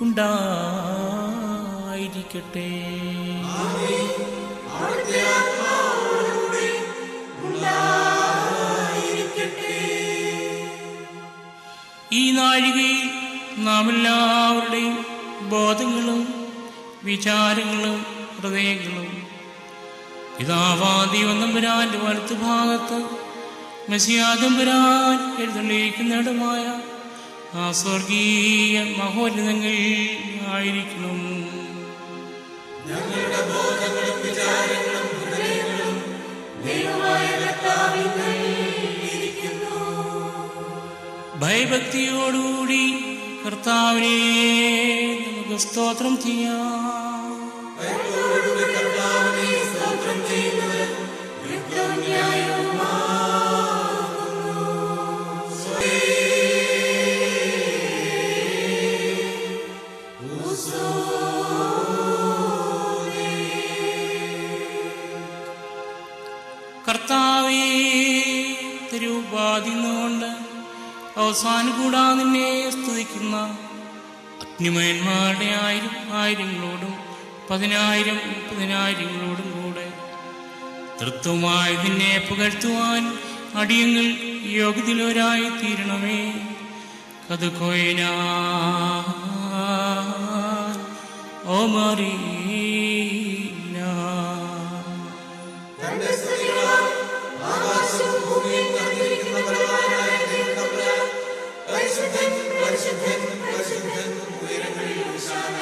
ഉണ്ടായിരിക്കട്ടെ. ഈ നാഴികയിൽ നാം എല്ലാവരുടെയും ബോധങ്ങളും വിചാരങ്ങളും ഹൃദയങ്ങളും പിതാവാദി ഒന്നമ്പുരാന്റെ വലത്തുഭാഗത്ത് മെസ്സിയാതമ്പുരാൻ എഴുന്നള്ളിയിരിക്കുന്നിടമായ ആ സ്വർഗീയ മഹോന്നതങ്ങൾ ആയിരിക്കണം. ഞങ്ങളുടെ ബോധങ്ങളും വിചാരങ്ങളും ഹൃദയങ്ങളും ദൈവമായ കർത്താവിൽ ഇരിക്കുന്നു. ഭയഭക്തിയോടുകൂടി കർത്താവിനെ നമുക്ക് സ്തോത്രം ചെയ്യാം. കർത്താവിനെ സ്തോത്രം ചെയ്യുന്നത് യുക്തവും ന്യായവുമാകുന്നു. കർത്താവേ, തിരുവാതിൽ നിന്നുകൊണ്ട് അവസാനം കൂടാ നിന്നെ സ്തുതിക്കുന്ന അഗ്നിമയന്മാരുടെ ആയിരങ്ങളോടും 10,000 കൂടെ തൃത്വമായി നിന്നെ പുകഴ്ത്തുവാൻ അടിയങ്ങൾ യോഗ്യതയിലൊരായി തീരണമേ. കതുകോയന ഓ മറീന. ആകാശവും ഭൂമിയും നിറഞ്ഞിരിക്കുന്ന ബലവാനായ ദൈവത്തമ്പുരാൻ, പരിശുദ്ധൻ പരിശുദ്ധൻ പരിശുദ്ധൻ ഉയരങ്ങളിൽ ഹോശാന.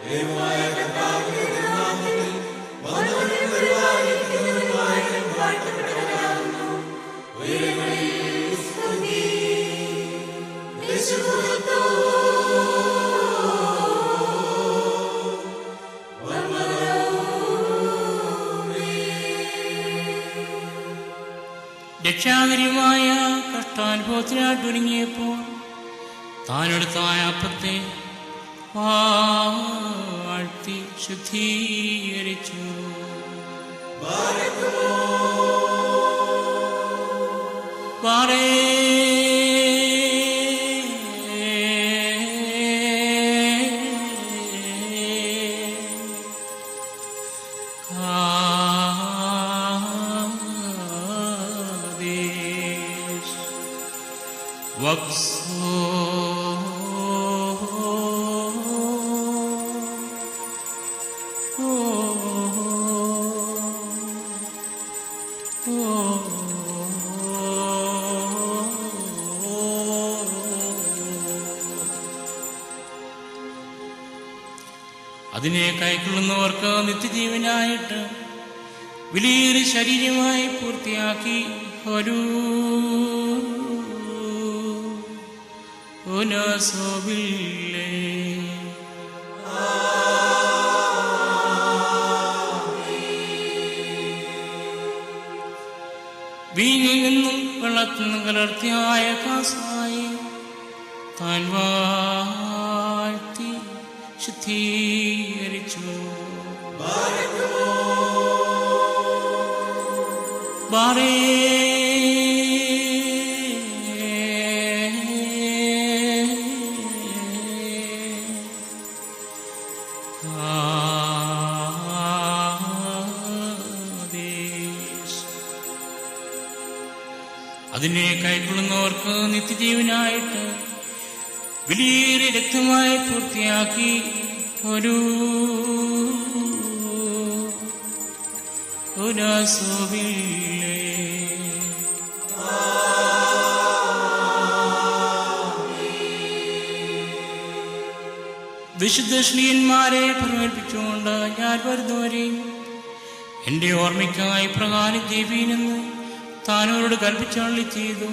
ദൈവമായ കർത്താവിന്റെ തിരുനാമത്തിൽ വന്നവനും വരുവാനിരിക്കുന്നവനുമായവൻ വാഴ്ത്തപ്പെട്ടവനാകുന്നു. ഉയരങ്ങളിൽ സ്തുതി. യേശുക്രിസ്തു രക്ഷാകരമായ കഷ്ടാനുഭവത്തിനായിട്ടൊരുങ്ങിയപ്പോൾ താനെടുത്തായ അപ്പത്തെ വാഴ്ത്തി ശുദ്ധീകരിച്ചു. പാറേ അതിനെ കൈക്കൊള്ളുന്നവർക്ക് നിത്യജീവനായിട്ട് വലിയൊരു ശരീരമായി പൂർത്തിയാക്കി ഒരു വീഞ്ഞിൽ നിന്നും വെള്ളത്തിൽ നിന്നും കലർത്തിയായ കാസായി താൻ വാഴ്ത്തി ശുദ്ധീകരിച്ചു. ബാറേ അതിനെ കൈക്കൊള്ളുന്നവർക്ക് നിത്യജീവനായിട്ട് വലിയ രക്തമായി പൂർത്തിയാക്കി ഒരു വിശുദ്ധ ശ്ലീഹന്മാരെ പ്രേരിപ്പിച്ചുകൊണ്ട് ഞാൻ വരുന്നവരെയും എൻ്റെ ഓർമ്മയ്ക്കായി പ്രകാരം ജീവിനെന്ന് താനോരോട് കൽപ്പിച്ചള്ളി ചെയ്തു.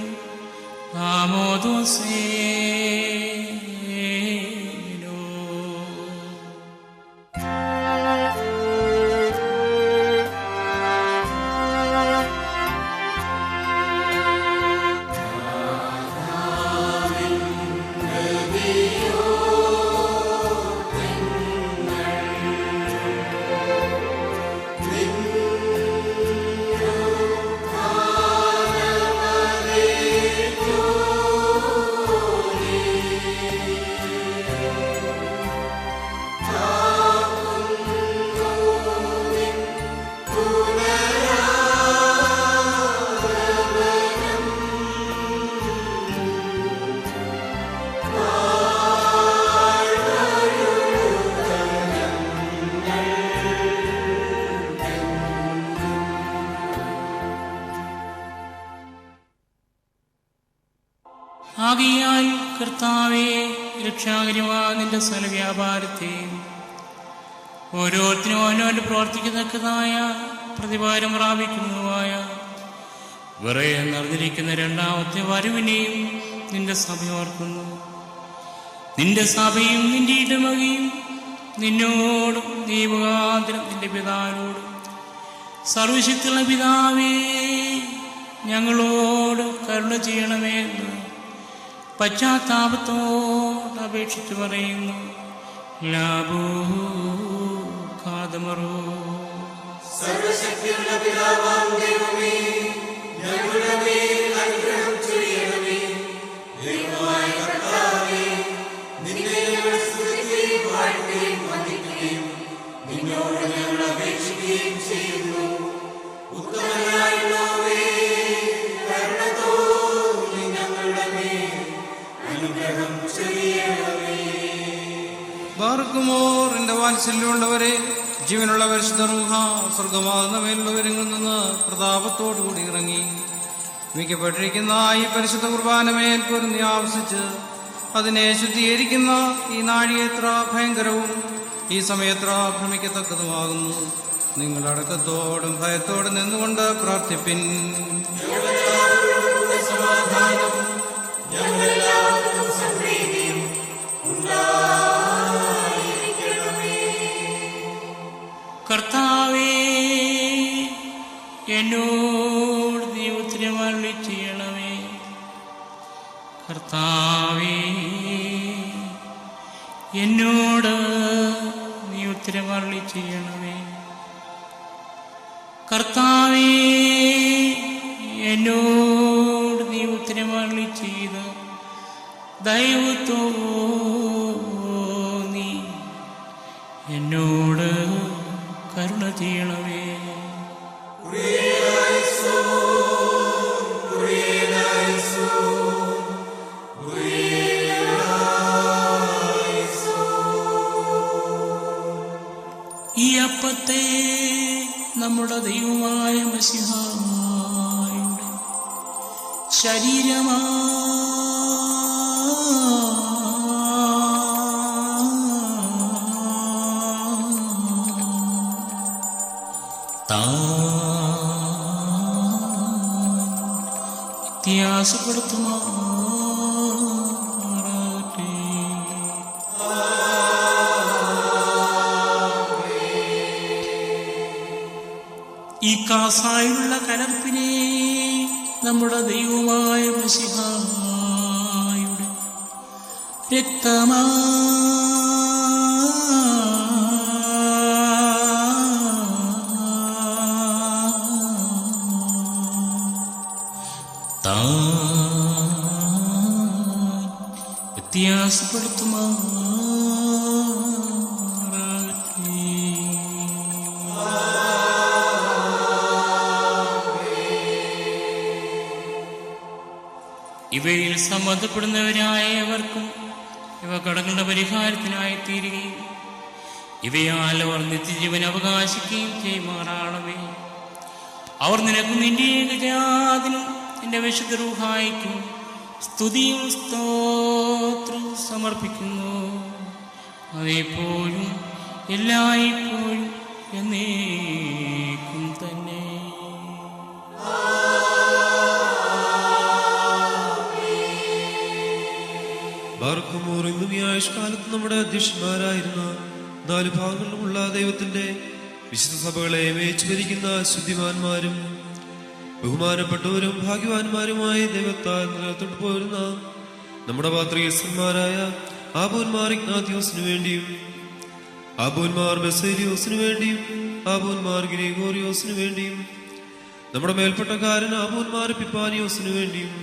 ആകയാൽ കർത്താവേ, രക്ഷാകരമാ നിന്റെ സ്ഥലവ്യാപാരത്തെയും ഓരോരുത്തരും അവനവൻ്റെ പ്രവർത്തിക്കത്തക്കതായ പ്രതിവാരം പ്രാപിക്കുന്നതുമായ വിറയെ നിറഞ്ഞിരിക്കുന്ന രണ്ടാമത്തെ വരവിനെയും നിന്റെ സഭ ഓർക്കുന്നു. നിന്റെ സഭയും നിന്റെ ഇടമകയും നിന്നോടും നീ മുഖാന്തരം നിന്റെ പിതാവിനോടും സർവശക്തിയുള്ള പിതാവേ, ഞങ്ങളോട് കരുണ ചെയ്യണമേ എന്ന് പശ്ചാത്താപത്തോട് അപേക്ഷിച്ച് പറയുന്നു. ലാബോ കാതമറോ. സർവശക്തിയുള്ള പിതാവാം ദൈവമേ, ഞങ്ങളുടെ മേൽ അനുഗ്രഹം ചൊരിയണമേ. ദൈവമായ കർത്താവേ, നിന്നെ ഞങ്ങൾ സ്തുതിക്കുകയും വാഴ്ത്തുകയും വന്ദിക്കുകയും നിന്നോട് ഞങ്ങൾ അപേക്ഷിക്കുകയും ചെയ്യുന്നു. ഉത്തമനായുള്ളവേ, കരുണ തോന്നി ഞങ്ങളുടെ മേൽ അനുഗ്രഹം ചൊരിയണമേ. ബാർക്കുമോർ എന്റെ വാത്സല്യമുള്ളവരെ, ജീവനുള്ള പരിശുദ്ധ റൂഹ സ്വർഗമാകുന്ന മേലുള്ളവരിൽ നിന്ന് പ്രതാപത്തോടുകൂടി ഇറങ്ങി മിക്കപ്പെട്ടിരിക്കുന്ന ഈ പരിശുദ്ധ കുർബാനമേൽ പൊരുന്നി ആവസിച്ച് അതിനെ ശുദ്ധീകരിക്കുന്ന ഈ നാഴി എത്ര ഭയങ്കരവും ഈ സമയത്ര ഭ്രമിക്കത്തക്കതുമാകുന്നു. നിങ്ങളടക്കത്തോടും ഭയത്തോടും നിന്നുകൊണ്ട് പ്രാർത്ഥിപ്പിൻ. കർത്താവേ, എന്നോട് നീ ഉത്തരമരുളി ചെയ്യണമേ. കർത്താവേ, എന്നോട് ചെയ്യണമേ. കർത്താവേ, എന്നോട് നീ ഉത്തരമരുളി ചെയ്ത ദയവ് തോന്നി എന്നോട് കരുണ ചെയ്യണമേ. ഈ അപ്പത്തെ നമ്മുടെ ദൈവമായ മശിഹായുടെ ശരീരമാ വ്യത്യാസപ്പെടുത്തുമാറാകട്ടെ. ഈ കാസായുള്ള കലർപ്പിനെ നമ്മുടെ ദൈവമായ മശിഹായുടെ രക്തമാ വ്യത്യാസപ്പെടുത്തുമാറാകട്ടെ. ഇവയിൽ സമ്മതപ്പെടുന്നവരായവർക്കും ഇവ കടങ്ങളുടെ പരിഹാരത്തിനായി തീരുകയും ഇവയാൽ അവർ നിത്യജീവൻ അവകാശിക്കുകയും ചെയ്യുമാറാണമേ. അവർ നിനക്കും നിന്റെ ഏകജാതനും നിന്റെ വിശുദ്ധ റൂഹായിക്കും സ്തുതിയും സ്തോത്രവും സമർപ്പിക്കുന്നു. അതേപ്പോഴും എല്ലായ്പ്പോഴും എന്നേക്കും തന്നെ. ബാർക്കുമോർ ഇന്നും ഈ ആയുഷ്കാലത്ത് നമ്മുടെ അധ്യക്ഷന്മാരായിരുന്ന 4 ഭാഗങ്ങളിലുമുള്ള ദൈവത്തിന്റെ വിശുദ്ധ സഭകളെ മേച്ചു ഭരിക്കുന്ന ശുദ്ധിമാന്മാരും ബഹുമാനപ്പെട്ടവരും ഭാഗ്യവാന്മാരുമായി ദൈവത്താൽ നിലനിർത്തിട്ട് പോരുന്ന നമ്മുടെ പാത്രീയന്മാരായ ആബോന്മാർ ഇഗ്നാത്യോസിനു വേണ്ടിയും ആബോന്മാർ ബസേലിയോസിനു വേണ്ടിയും ആബോന്മാർ ഗ്രിഗോറിയോസിനു വേണ്ടിയും നമ്മുടെ മേൽപ്പെട്ടക്കാരൻ ആബോന്മാർ പിപ്പാനിയോസിനു വേണ്ടിയും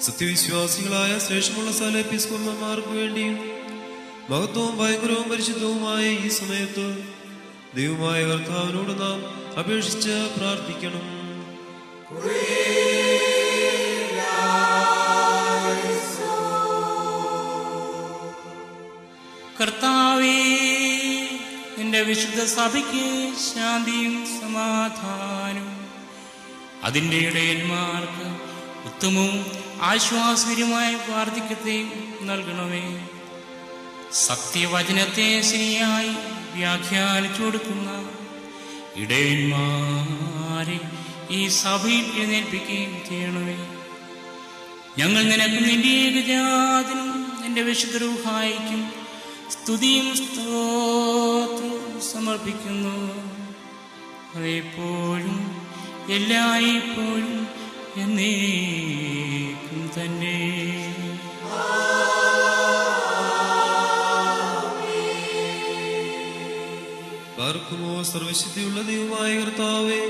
സത്യവിശ്വാസികളായ ശ്രേഷ്ഠമുള്ള സകല എപ്പിസ്കോപ്പന്മാർക്ക് വേണ്ടിയും മഹത്വവും ഭയങ്കരവും പരിശുദ്ധവുമായ ഈ സമയത്ത് ദൈവമായ കർത്താവിനോട് നാം അപേക്ഷിച്ച് പ്രാർത്ഥിക്കണം. കർത്താവേ, നിന്റെ വിശുദ്ധ സഭയ്ക്ക് ശാന്തിയും സമാധാനവും അതിൻ്റെ ഇടയന്മാർക്ക് ഉത്തമവും ആശ്വാസകരമായ വാർദ്ധക്യത്തെ നൽകണമേ. സത്യവചനത്തെ ശരിയായി വ്യാഖ്യാനിച്ചു കൊടുക്കുന്ന ഇടയന്മാരെ ഈ സഭയിൽ എഴുന്നേൽപ്പിക്കുകയും ചെയ്യണമേ. ഞങ്ങൾ നിനക്കും നിന്റെ ഏകജാതനും നിന്റെ വിശുദ്ധ റൂഹായിക്കും സ്തുതിയും സ്തോത്രവും സമർപ്പിക്കുന്നു. അതേപ്പോഴും എല്ലായ്പ്പോഴും എന്നേക്കും തന്നെ. പാർക്കുമോ സർവശക്തിയുള്ള ദൈവമായ കർത്താവേ,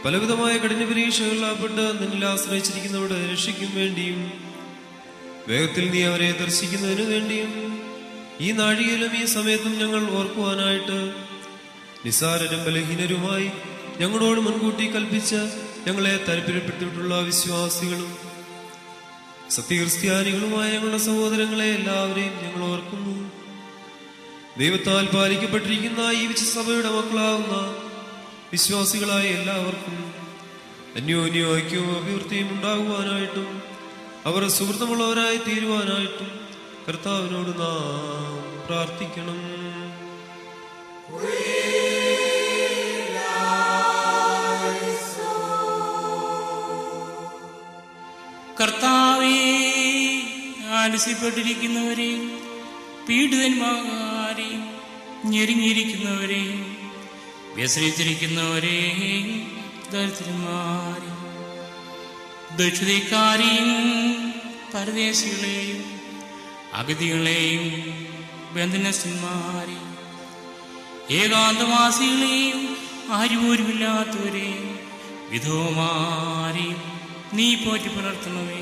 പലവിധമായ കഠിന പരീക്ഷകളിലാപ്പെട്ട് നിന്നിൽ ആശ്രയിച്ചിരിക്കുന്നവരുടെ രക്ഷയ്ക്കും വേണ്ടിയും വേഗത്തിൽ നീ അവരെ ദർശിക്കുന്നതിനു വേണ്ടിയും ഈ നാഴികയിലും ഈ സമയത്തും ഞങ്ങൾ ഓർക്കുവാനായിട്ട് നിസ്സാരരും ബലഹീനരുമായി ഞങ്ങളോട് മുൻകൂട്ടി കൽപ്പിച്ച് ഞങ്ങളെ താല്പര്യപ്പെട്ടിട്ടുള്ള വിശ്വാസികളും സത്യക്രിസ്ത്യാനികളുമായ ഞങ്ങളുടെ സഹോദരങ്ങളെ എല്ലാവരെയും ഞങ്ങൾ ഓർക്കുന്നു. ദൈവത്താൽ പാലിക്കപ്പെട്ടിരിക്കുന്ന ഈ വിശുദ്ധ സഭയുടെ മക്കളാവുന്ന വിശ്വാസികളായ എല്ലാവർക്കും അന്യോന്യ ഐക്യവും അഭിവൃദ്ധിയും ഉണ്ടാകുവാനായിട്ടും അവർ സുഹൃത്തുമുള്ളവരായി തീരുവാനായിട്ടും കർത്താവിനോട് നാം പ്രാർത്ഥിക്കണം. കർത്താവേ, ആലസ്യപ്പെട്ടിരിക്കുന്നവരെയും പീഡിതന്മാരെയും ഞെരുങ്ങിയിരിക്കുന്നവരെയും വ്യസനിച്ചിരിക്കുന്നവരെയും ദരിദ്രന്മാരെയും ദക്ഷിണക്കാരെയും പരദേശികളെയും അഗതികളെയും ബന്ധനസ്ഥന്മാരെയും ഏകാന്തവാസികളെയും ആരുപോരുമില്ലാത്തവരെയും വിധവമാരെയും നീ പോറ്റി പുലർത്തണമേ.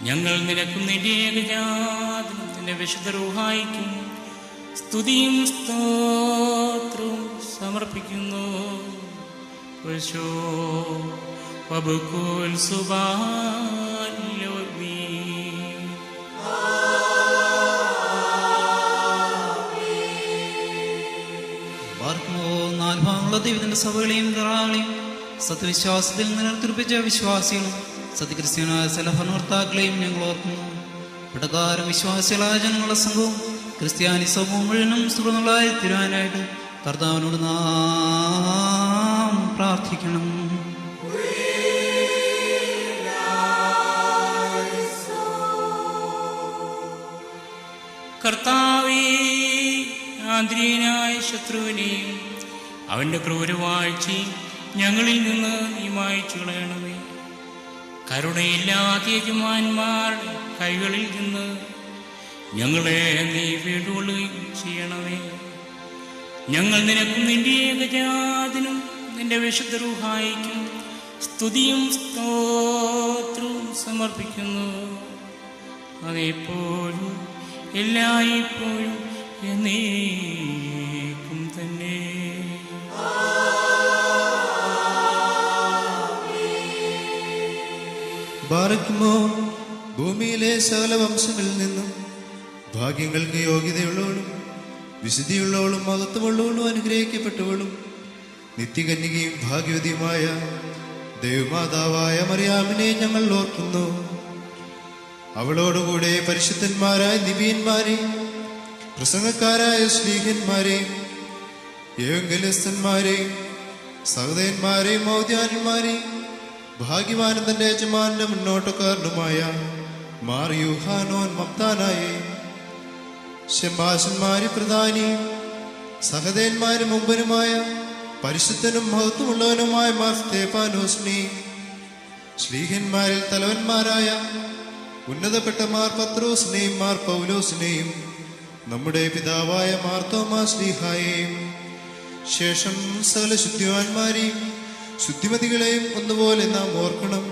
ഞങ്ങൾ നിനക്കും നിന്റെ ഏകജാതനും നിന്റെ വിശുദ്ധ റൂഹായിക്കും സ്തുതിയും സ്തോത്രവും സമർപ്പിക്കുന്നു. ദൈവത്തിന്റെ സഭകളെയും കറാളെയും സത്യവിശ്വാസത്തിൽ നിലനിർത്തിപ്പിച്ച വിശ്വാസികളും സത്യക്രിസ്ത്യനായ സലഭനോർത്താക്കളെയും ഞങ്ങൾ ഓർക്കുന്നു. പ്രകാരം വിശ്വാസികളായ ജനങ്ങളുടെ സംഘവും ക്രിസ്ത്യാനി സമൂഹം മുഴുവനും സുഖങ്ങളായി തീരാനായിട്ട് കർത്താവിനോട് നാം പ്രാർത്ഥിക്കണം. കർത്താവേ, ആന്തരികനായ ശത്രുവിനെയും അവൻ്റെ ക്രൂരവാഴ്ചയും ഞങ്ങളിൽ നിന്ന് നീ മായ്ച്ചു കളയണമേ. കരുണയില്ലാത്ത യജമാന്മാരുടെ കൈകളിൽ നിന്ന് ഞങ്ങളെ നീ വീണ്ടുകൊള്ളുകയും ചെയ്യണമേ. ഞങ്ങൾ നിനക്കും നിന്റെ ഏകജാതനും നിന്റെ വിശുദ്ധ റൂഹായിക്കും സ്തുതിയും സ്തോത്രവും സമർപ്പിക്കുന്നു. അതെപ്പോഴും എല്ലായ്പ്പോഴും എന്നേക്കും തന്നെ. ബാറക്കുമോ ഭൂമിയിലെ സകല വംശങ്ങളിൽ നിന്നും ഭാഗ്യങ്ങൾക്ക് യോഗ്യതയുള്ളവളും വിശുദ്ധിയുള്ളവളും മഹത്വമുള്ളവളും അനുഗ്രഹിക്കപ്പെട്ടവളും നിത്യകന്യകയും ഭാഗ്യവതിയുമായ ദൈവമാതാവായ മറിയാമിനെ ഞങ്ങൾ ഓർക്കുന്നു. അവളോടുകൂടെ പരിശുദ്ധന്മാരായ നിബിയന്മാരെയും പ്രസംഗക്കാരായ ശ്ലീഹന്മാരെയും ഏവങ്കലിസ്തന്മാരെയും സഹോദരന്മാരെയും മൗദ്യാന്മാരെയും ഭാഗ്യവാനും തന്റെ യജമാന്റെ മുന്നോട്ടക്കാരനുമായ മാർ യൂഹാനോൻ മപ്താനായെയും ശംഭാഷന്മാര് പ്രധാനിയും സഹദേന്മാരും മുമ്പനുമായ പരിശുദ്ധനും മഹത്വമുള്ളവനുമായ മാർ സ്തേഫാനോസിനെയും ശ്ലീഹന്മാരിൽ തലവന്മാരായ ഉന്നതപ്പെട്ട മാർ പത്രോസിനെയും മാർ പൗലോസിനെയും നമ്മുടെ പിതാവായ മാർ തോമാ ശ്ലീഹായെയും ശേഷം സകല ശുദ്ധിവാന്മാരെയും ശുദ്ധിമതികളെയും ഒന്നുപോലെ നാം ഓർക്കണം.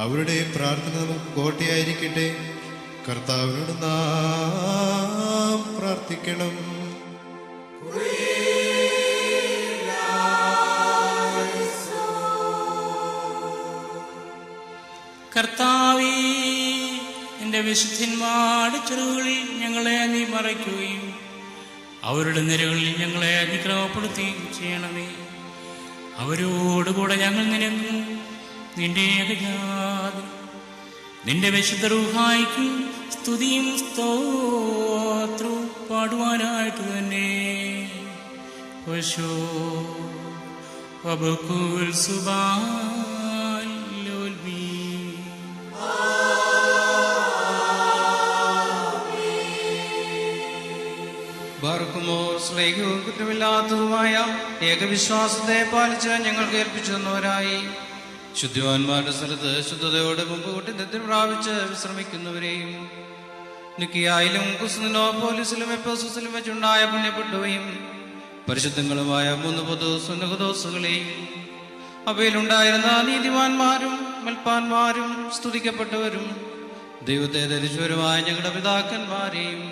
അവരുടെ പ്രാർത്ഥന നമുക്ക് കോട്ടയായിരിക്കട്ടെ. കർത്താവിനോട് നാം പ്രാർത്ഥിക്കണം. കർത്താവേ, നിന്റെ വിശുദ്ധന്മാരുടെ ചെറുകളിൽ ഞങ്ങളെ നീ മറയ്ക്കുകയും അവരുടെ നിരകളിൽ ഞങ്ങളെ നീ ക്രമപ്പെടുത്തുകയും ചെയ്യണമേ. അവരോടുകൂടെ ഞങ്ങൾ നിനക്കും നിന്റെ ഏകജാതനും നിന്റെ വിശുദ്ധ റൂഹായിക്കും സ്തുതിയും സ്തോത്രവും പാടുവാനായിട്ട് തന്നെ. ബാറക്കുമോ സ്നേഹവും കുറ്റമില്ലാത്തതുമായ ഏകവിശ്വാസത്തെ പാലിച്ച് ഞങ്ങൾ കേൾപ്പിച്ചു തന്നവരായി ശുദ്ധിവാന്മാരുടെ സ്ഥലത്ത് ശുദ്ധതയോടെ മുമ്പ് കൂട്ടിനെത്തിൽ പ്രാപിച്ച് വിശ്രമിക്കുന്നവരെയും നിക്കിയായാലും കുസ്തുനിനോപോലിസിലും എഫെസോസിലും വെച്ചുണ്ടായ പുണ്യപ്പെട്ടുകയും പരിശുദ്ധങ്ങളുമായ 3 പൊതു സുന്നഹദോസുകളെയും അവയിലുണ്ടായിരുന്ന നീതിമാന്മാരും മൽപ്പാന്മാരും സ്തുതിക്കപ്പെട്ടവരും ദൈവത്തെ ധരിച്ചവരുമായ ഞങ്ങളുടെ പിതാക്കന്മാരെയും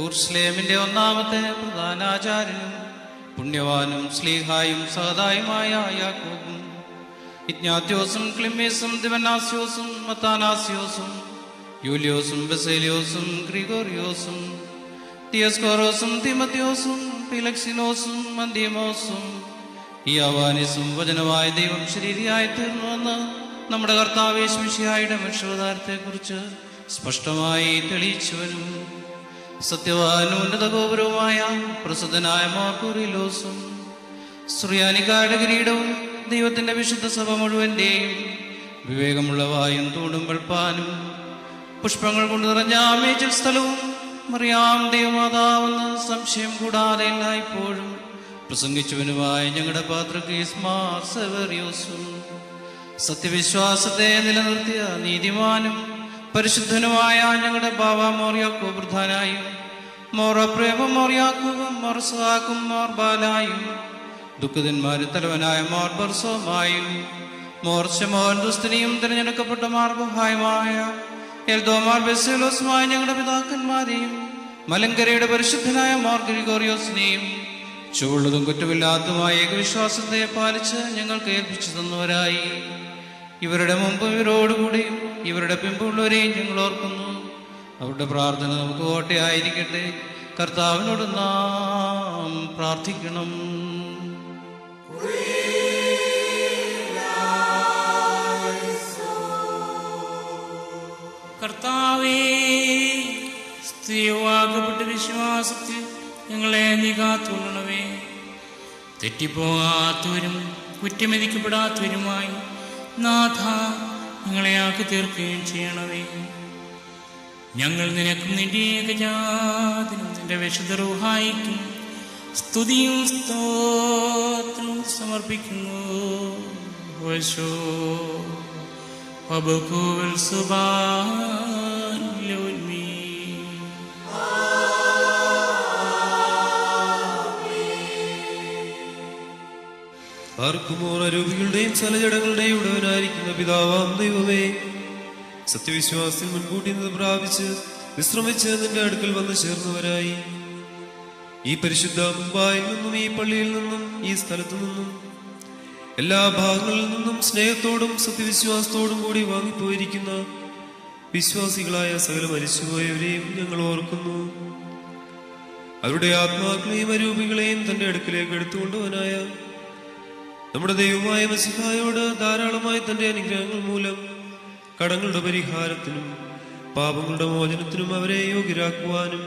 ഊർസ്ലേമിന്റെ ഒന്നാമത്തെ പ്രധാനാചാര്യനും പുണ്യവാനും സ്ലീഹായും സഹദായുമായ യാക്കോബും ഇഗ്നാത്യോസും ക്ലിമീസും ദിവനാസ്യോസും മത്താനാസ്യോസും യൂലിയോസും ബസേലിയോസും ഗ്രിഗോറിയോസും തിയസ്കോറോസും തിമത്യോസും ഫിലക്സിനോസും മന്ദിയമോസും ഈ അവാനിസും വചനമായ ദൈവം ശരീരിയായി തീർന്നുവെന്ന് നമ്മുടെ കർത്താവ് യേശുമിശിഹായുടെ മനുഷ്യാവതാരത്തെക്കുറിച്ച് സ്പഷ്ടമായി തെളിയിച്ചവനും സത്യവാനും ഉന്നത ഗോപുരവുമായ പ്രസിദ്ധനായ മാർക്കുറിലോസും സുറിയാനിക്കാരുടെ കിരീടവും ദൈവത്തിന്റെ വിശുദ്ധ സഭ മുഴുവന്റെയും വിവേകമുള്ള വായും തൂണും വെൾപ്പാനും പുഷ്പങ്ങൾ കൊണ്ട് നിറഞ്ഞ മേച്ചിൽ സ്ഥലവും മറിയാം ദൈവമാതാവെന്ന് സംശയം കൂടാതെ എല്ലായ്പ്പോഴും പ്രസംഗിച്ചവനുമായ ഞങ്ങളുടെ പാത്രികീസ് മാർ സെവേറിയോസും സത്യവിശ്വാസത്തെ നിലനിർത്തിയ നീതിമാനും പരിശുദ്ധനുമായ ഞങ്ങളുടെ ബാബ മോറിയാക്കോ പ്രധാനായും മോർ അപ്രേമും മോർ യാക്കൂബും മോർ സഹാക്കും മോർ ബാലായും ദുഃഖിതന്മാരിൽ തലവനായ മോർ ബർസോമായും മോർ ശമോൻ ദുസ്തനിയും തിരഞ്ഞെടുക്കപ്പെട്ട മാർബുഹായുമായ എൽദോമാർ ബെസേലോസുമായ ഞങ്ങളുടെ പിതാക്കന്മാരെയും മലങ്കരയുടെ പരിശുദ്ധനായ മോർ ഗ്രിഗോറിയോസിനെയും ചുവള്ളതും കുറ്റമില്ലാത്തതുമായ ഏകവിശ്വാസത്തെ പാലിച്ച് ഞങ്ങൾക്ക് ഏൽപ്പിച്ചു തന്നവരായി ഇവരുടെ മുമ്പ് ഇവരോടുകൂടിയും ഇവരുടെ പിമ്പുള്ളവരെയും ഞങ്ങൾ ഓർക്കുന്നു. അവരുടെ പ്രാർത്ഥന നമുക്ക് കോട്ടയായിരിക്കട്ടെ. കർത്താവിനോട് നാം പ്രാർത്ഥിക്കണം. കർത്താവേ, സ്ഥിരവാക്കപ്പെട്ട വിശ്വാസത്തിൽ ഞങ്ങളെ നീ കാത്തുകൊള്ളണമേ. തെറ്റിപ്പോകാത്തവരും കുറ്റമെതിക്കപ്പെടാത്തവരുമായി നാഥ ഞങ്ങളെ ആക്കി തീർക്കുകയും ചെയ്യണമേ. ഞങ്ങൾ നിനക്കും നിന്റെ ഏകജാതനും നിന്റെ വിശുദ്ധ റൂഹായിക്കും സ്തുതിയും സ്തോത്രവും സമർപ്പിക്കുന്നു. ആർക്കുമോർ അരൂപികളുടെയും ചലചടങ്ങളുടെയും ഉടവനായിരിക്കുന്ന പിതാവാം ദൈവമേ, സത്യവിശ്വാസത്തിൽ മുൻകൂട്ടി നിന്ന് പ്രാപിച്ച് വിശ്രമിച്ച് നിന്റെ അടുക്കൽ വന്ന് ചേർന്നവരായി ഈ പരിശുദ്ധ മുമ്പായിൽ നിന്നും ഈ പള്ളിയിൽ നിന്നും ഈ സ്ഥലത്തു നിന്നും എല്ലാ ഭാഗങ്ങളിൽ നിന്നും സ്നേഹത്തോടും സത്യവിശ്വാസത്തോടും കൂടി വാങ്ങിപ്പോയിരിക്കുന്ന വിശ്വാസികളായ സകല മരിച്ചുപോയവരെയും ഞങ്ങൾ ഓർക്കുന്നു. അവരുടെ ആത്മാക്കളെയും അരൂപികളെയും തന്റെ അടുക്കിലേക്ക് എടുത്തുകൊണ്ടവനായ നമ്മുടെ ദൈവമായ മസിഹായോട് ധാരാളമായി തന്റെ അനുഗ്രഹങ്ങൾ മൂലം കടങ്ങളുടെ പരിഹാരത്തിനും പാപങ്ങളുടെ മോചനത്തിനും അവരെ യോഗ്യരാക്കുവാനും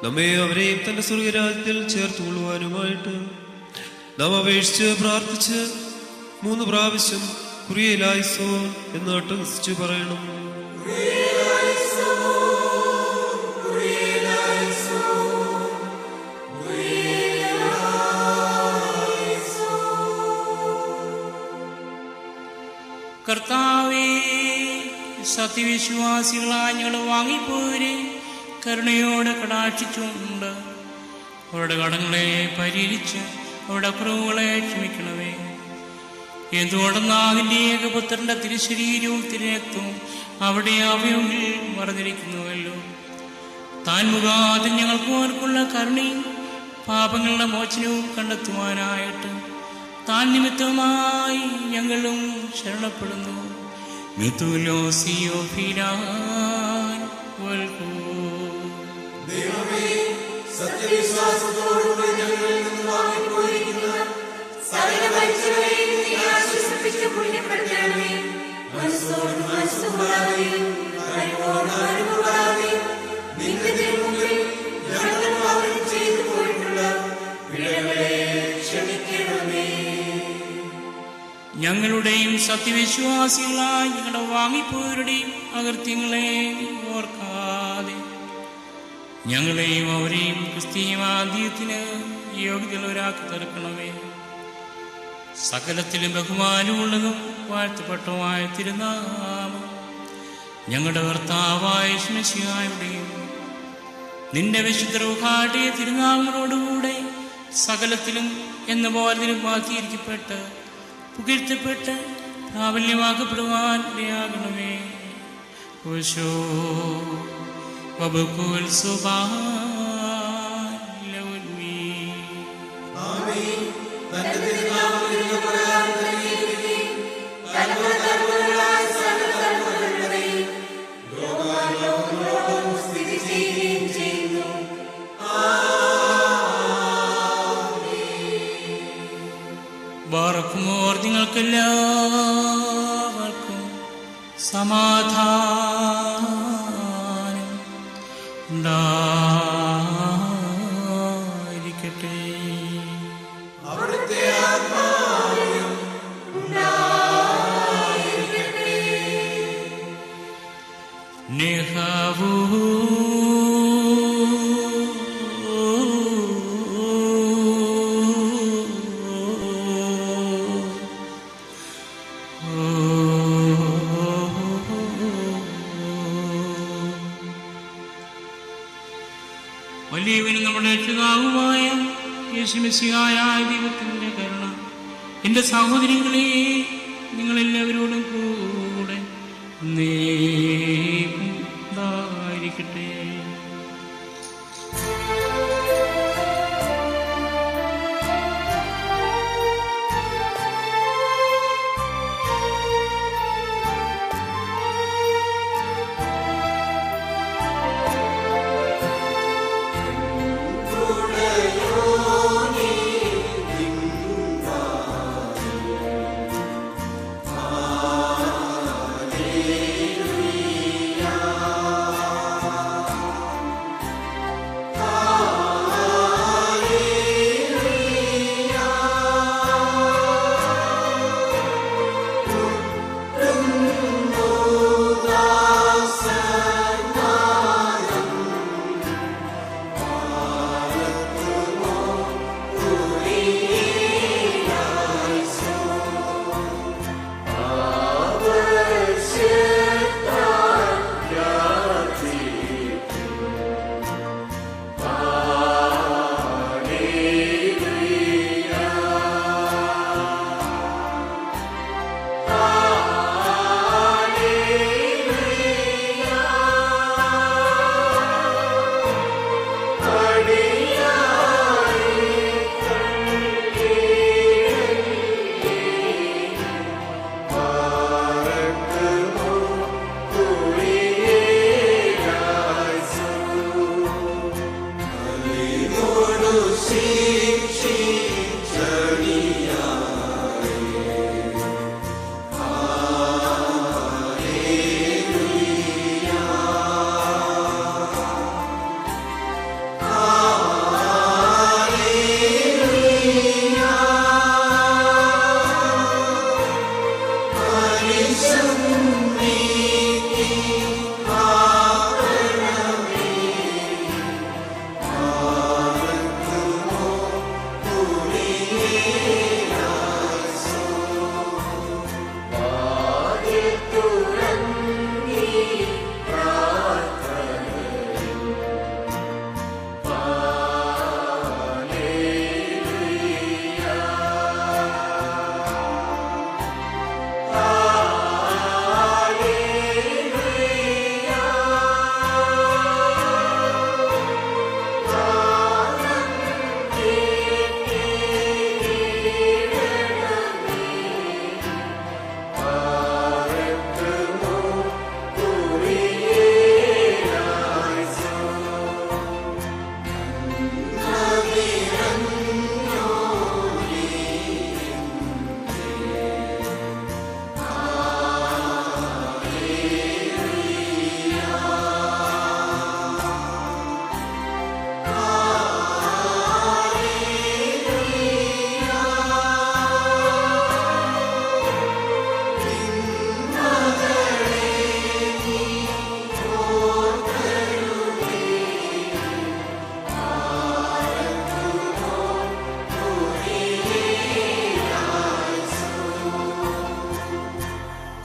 നമ്മെ അവരെയും തന്റെ സ്വർഗരാജ്യത്തിൽ ചേർത്തുകൊള്ളുവാനുമായിട്ട് നാം അപേക്ഷിച്ച് പ്രാർത്ഥിച്ച് 3 പ്രാവശ്യം കുറിയലായിസോൻ എന്ന് അട്ടഹസിച്ച് പറയണം. കർത്താവേ, സത്യവിശ്വാസികളായ ഞങ്ങൾ വാങ്ങിപ്പോവരെ കരുണയോടെ കടാക്ഷിച്ചുകൊണ്ട് അവരുടെ കടങ്ങളെ പരിഹരിച്ച് അവരുടെ കുറവുകളെ ക്ഷമിക്കണമേ. എന്തുകൊണ്ടെന്നാൽ അതിൻ്റെ ഏകപുത്രന്റെ തിരുശരീരവും തിരുരക്തവും അവിടെ അവയവങ്ങളിൽ മറഞ്ഞിരിക്കുന്നുവല്ലോ. താൻ മുഖാന്തരം ഞങ്ങൾക്ക് അവർക്കുള്ള കരുണയും പാപങ്ങളുടെ മോചനവും കണ്ടെത്തുവാനായിട്ട് താൻ നിമിത്തമായി ഞങ്ങളും ശരണപ്പെടുന്നു. സത്യവിശ്വാസത്തോടുകൂടി ഞങ്ങളിൽ നിന്ന് വാങ്ങിപ്പോയിരിക്കുന്ന സകല മരിച്ചവരെയും നീ ആശ്വസിപ്പിച്ച് പുണ്യപ്പെടുത്തണമേ. മനസ്സോടും മനസ്സുകൂടാതെയും കഴിവോടും കഴിവുകൂടാതെയും നിന്റെ തിരുമുമ്പിൽ ഞങ്ങൾ പാപം ചെയ്തു പോയിട്ടുള്ള പിഴകളെ ക്ഷമിക്കണമേ. ഞങ്ങളുടെയും സത്യവിശ്വാസികളായ ഞങ്ങളുടെ വാങ്ങിപ്പോയവരുടെയും അകൃത്യങ്ങളെ ഓർക്കാതെ ഞങ്ങളെയും അവരെയും ക്രിസ്തീയമാദ്യത്തിന് യോഗ്യതയുള്ളവരാക്കി തീർക്കണമേ. സകലത്തിലും ബഹുമാനമുള്ളതും വാഴ്ത്തപ്പെട്ടതുമായ തിരുനാമം ഞങ്ങളുടെ കർത്താവായ മിശിഹായുടെയും നിന്റെ വിശുദ്ധ റൂഹായുടെ തിരുനാമങ്ങളോടുകൂടെ സകലത്തിലും എന്ന പോലും മാറ്റിയിരിക്കപ്പെട്ട് പുകഴ്ത്തപ്പെട്ട് പ്രാബല്യമാക്കപ്പെടുവാൻ ഇടയാകണമേ. ഓശോ വബുക്കുൽ സുബാലൗന്മി. ആമേൻ. തന്റെ തിരുനാമത്തിൽ പ്രകാരം തന്നെയിരിക്കുകയും തലമുറകളായ സകല തലമുറകളുടെയും ലോകാലോകങ്ങളോളം സ്ഥിതി ചെയ്യുകയും ചെയ്യുന്നു. ബാറക്കുമോർ നിങ്ങൾക്കെല്ലാവർക്കും സമാധാനം ഉണ്ടായിരിക്കട്ടെ. അവിടുത്തെ ആത്മാവിലും ഉണ്ടായിരിക്കട്ടെ. നിഹവൂ വലിയവനും നമ്മുടെ രക്ഷിതാവുമായ യേശുമിശിഹായ ദൈവത്തിൻ്റെ കരുണ എൻ്റെ സഹോദരങ്ങളെ നിങ്ങളെല്ലാവരോടും കൂടെ ഉണ്ടായിരിക്കട്ടെ.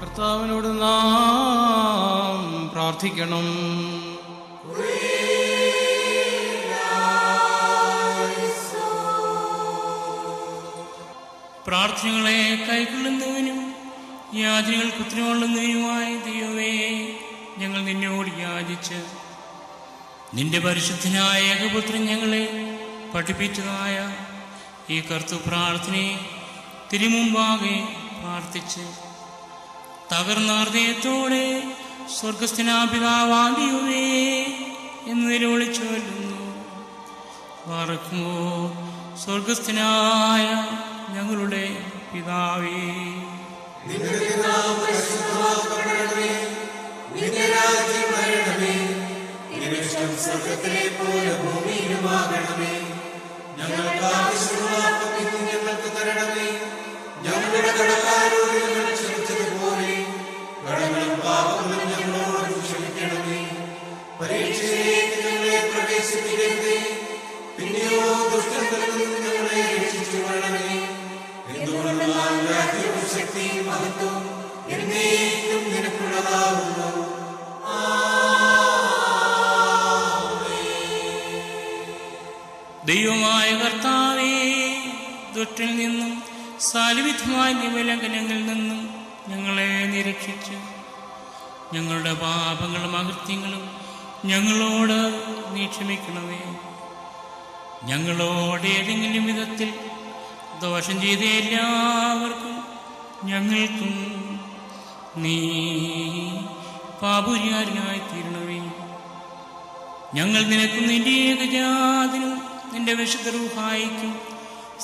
കർത്താവിനോട് നാം പ്രാർത്ഥിക്കണം. പ്രാർത്ഥനകളെ കൈക്കൊള്ളുന്നവനും യാചനകൾക്ക് ഉത്തരവുള്ളതിനുമായ ദൈവമേ, ഞങ്ങൾ നിന്നോട് യാചിച്ച് നിന്റെ പരിശുദ്ധനായ ഏകപുത്രൻ ഞങ്ങളെ പഠിപ്പിച്ചതായ ഈ കർത്തൃ പ്രാർത്ഥനയെ തിരുമുമ്പാകെ പ്രാർത്ഥിച്ച് തകർന്ന ഹൃദയത്തോടെ സ്വർഗസ്ഥനാപിതാവാം ദൈവമേ എന്ന് നിലവിളിച്ചു ചൊല്ലുന്നു. പാർക്കുമോ സ്വർഗസ്ഥനായ ഞങ്ങളുടെ പിതാവേ, സ്വർഗത്തിലെ പോലെ ഭൂമിയിലുമാകണമേ. ഞങ്ങൾക്ക് ആവശ്യമുള്ള ഞങ്ങൾക്ക് തരണമേ. ഞങ്ങളുടെ കടക്കാരോട് ഞങ്ങൾ ക്ഷമിച്ചതുപോലെ കടങ്ങളും പാപങ്ങളും ഞങ്ങളോട് ക്ഷമിക്കണമേ. പരീക്ഷയിലേക്ക് ഞങ്ങളെ പ്രവേശിപ്പിക്കരുതേ, പിന്നെയോ ദുഷ്ടങ്ങളിൽ നിന്ന് ഞങ്ങളെ രക്ഷിച്ചു കൊള്ളണമേ. എന്തുകൊണ്ടെന്നാൽ രാജ്യവും ശക്തിയും മഹത്വവും എന്നേക്കും നിനക്കുള്ളതാകുന്നു. ദൈവമായ കർത്താവേ, ദുഷ്ടനിൽ നിന്നും സാലിവിധമായ നിയമലംഘനങ്ങളിൽ നിന്നും ഞങ്ങളെ നിരക്ഷിച്ചു ഞങ്ങളുടെ പാപങ്ങളും അകൃത്യങ്ങളും ഞങ്ങളോട് നീ ക്ഷമിക്കണമേ. ഞങ്ങളോട് ഏതെങ്കിലും വിധത്തിൽ ദോഷം ചെയ്ത എല്ലാവർക്കും ഞങ്ങൾക്കും നീ പാപുരിയാരനായി തീരണമേ. ഞങ്ങൾ നിനക്കും നിന്റെ ഏകജാതനും നിന്റെ വിശുദ്ധ റൂഹായിക്കും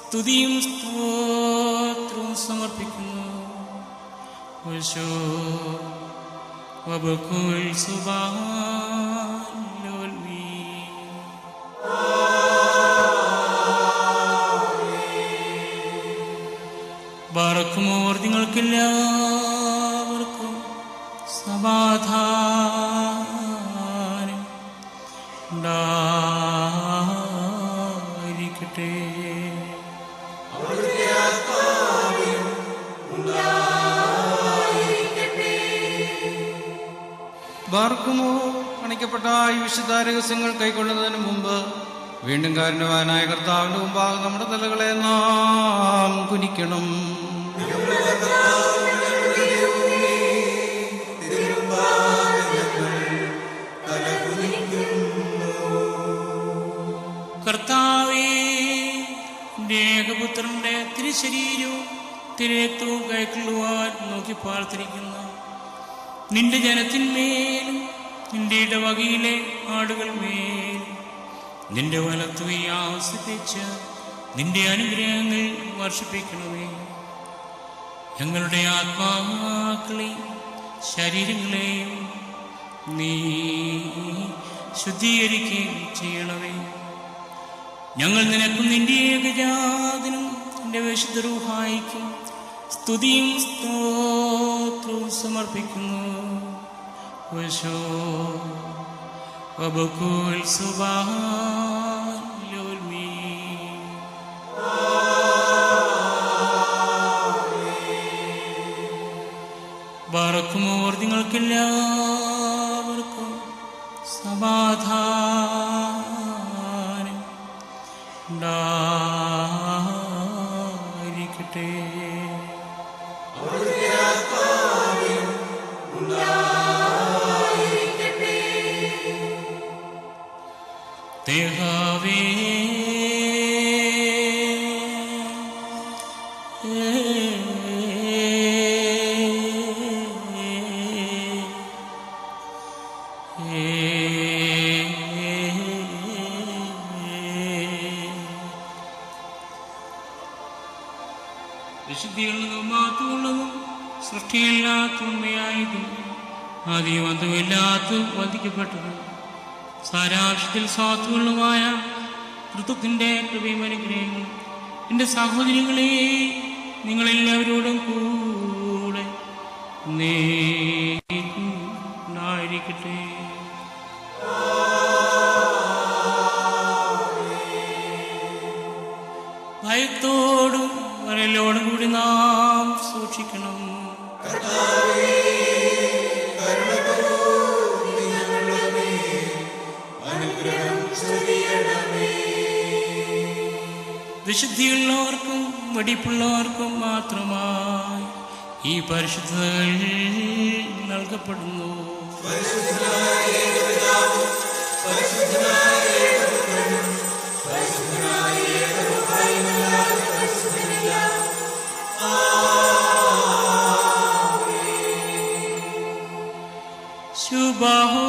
സ്തുതിയും സ്തോത്രവും സമർപ്പിക്കുന്നു. വബകുൽ സുബ്ഹാനൽ ബാറക്കുമോർ നിങ്ങൾക്കെല്ലാവർക്കും സമാധാനം ഉണ്ടായിരിക്കട്ടെ. ബാർക്കുമോ അണിക്കപ്പെട്ട ഈ വിശുദ്ധ രഹസ്യങ്ങൾ കൈക്കൊള്ളുന്നതിന് മുമ്പ് വീണ്ടും കാരുണ്യവാനായ കർത്താവിന്റെ മുമ്പാകെ നമ്മുടെ തലകളെ നാം കുനിക്കണം. കർത്താവേ, ഏകപുത്രന്റെ തിരുശരീരവും തിരുരക്തവും കൈക്കൊള്ളുവാൻ നോക്കി പാർത്തിരിക്കുന്ന നിന്റെ ജനത്തിന്മേലും നിന്റെ ഇടവകയിലെ ആടുകൾ മേലും നിന്റെ വലത്തു ആസ്വദിച്ച് നിന്റെ അനുഗ്രഹങ്ങൾ വർഷിപ്പിക്കണമേ. ഞങ്ങളുടെ ആത്മാക്കളെയും ശരീരങ്ങളെയും നീ ശുദ്ധീകരിക്കുകയും ചെയ്യണമേ. ഞങ്ങൾ നിനക്കും നിന്റെ ഏകജാതനും നിന്റെ വിശുദ്ധ റൂഹായിക്കും സ്തുതിയും സ്തോത്രവും സമർപ്പിക്കുന്നു. വബകുൽ സുബ്ഹാനൽ ബാറക്കുമോർ നിങ്ങൾക്കെല്ലാവർക്കും സമാധാനം ഉണ്ടായിരിക്കട്ടെ. ദേഹാവേ, വിശുദ്ധിയുള്ളതും മാറ്റമുള്ളതും സൃഷ്ടിയില്ലാത്തതും ആദ്യം അന്തമില്ലാത്തതും വധിക്കപ്പെട്ടതും സാരാംശത്തിൽ സ്വാത്വങ്ങളുമായ ഋതുവിൻ്റെ കൃപയും അനുഗ്രഹങ്ങളും എൻ്റെ സഹോദരങ്ങളെ നിങ്ങളെല്ലാവരോടും കൂടെ ഉണ്ടായിരിക്കട്ടെ. ഭയത്തോടും വരലോടും കൂടി നാം സൂക്ഷിക്കണം. വിശുദ്ധിയുള്ളവർക്കും വെടിപ്പുള്ളവർക്കും മാത്രമായി ഈ പരിശുദ്ധതകൾ നൽകപ്പെടുന്നു. ശുഭഹോ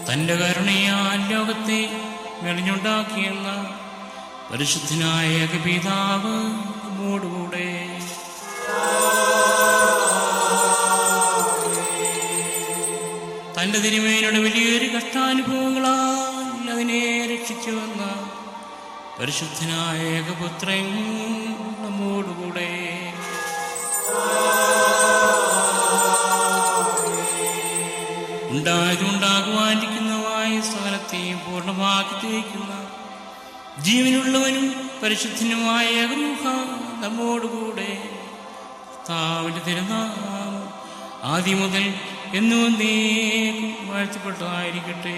തൻ്റെ കരുണയാൽ ലോകത്തെ മെളിഞ്ഞുണ്ടാക്കിയെന്ന പരിശുദ്ധനായ ഏകപിതാവ് നമ്മോടുകൂടെ. തൻ്റെ തിരുമേനിയുടെ വലിയൊരു കഷ്ടാനുഭവങ്ങളാൽ അതിനെ രക്ഷിച്ചുവെന്ന പരിശുദ്ധനായ ഏകപുത്രൻ നമ്മോടുകൂടെ. ഉണ്ടായതുണ്ടാകുവാനിരിക്കുന്നതുമായ സകലത്തെയും പൂർണ്ണമാക്കി തീർക്കുന്ന ജീവനുള്ളവനും പരിശുദ്ധനുമായ ഗൃഹ നമ്മോടുകൂടെ. താവിന്റെ തിരുനാമം ആദ്യം മുതൽ എന്നും എന്നേക്കും വാഴ്ത്തപ്പെട്ടതായിരിക്കട്ടെ.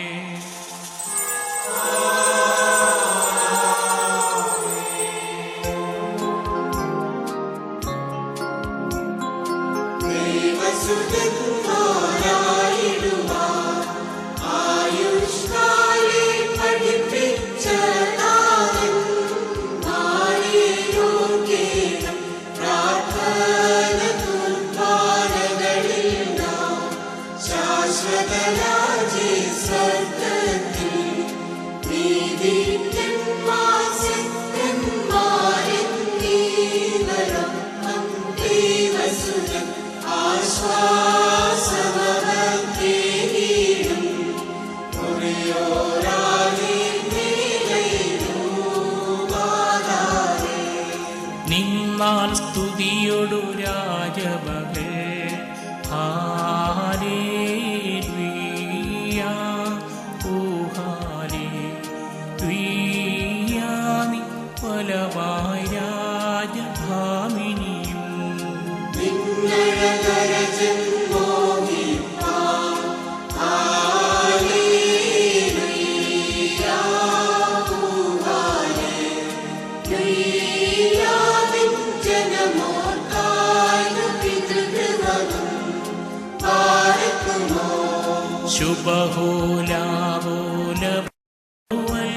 നിന്നാൽ സ്തുതിയൊടു രാജമകൾ ഹാലേലുയാ ഓ ഹാലേലുയാ നീ ഫലമായി രാജഭാമിനിയും ശുഭഹോലാവോലവൽ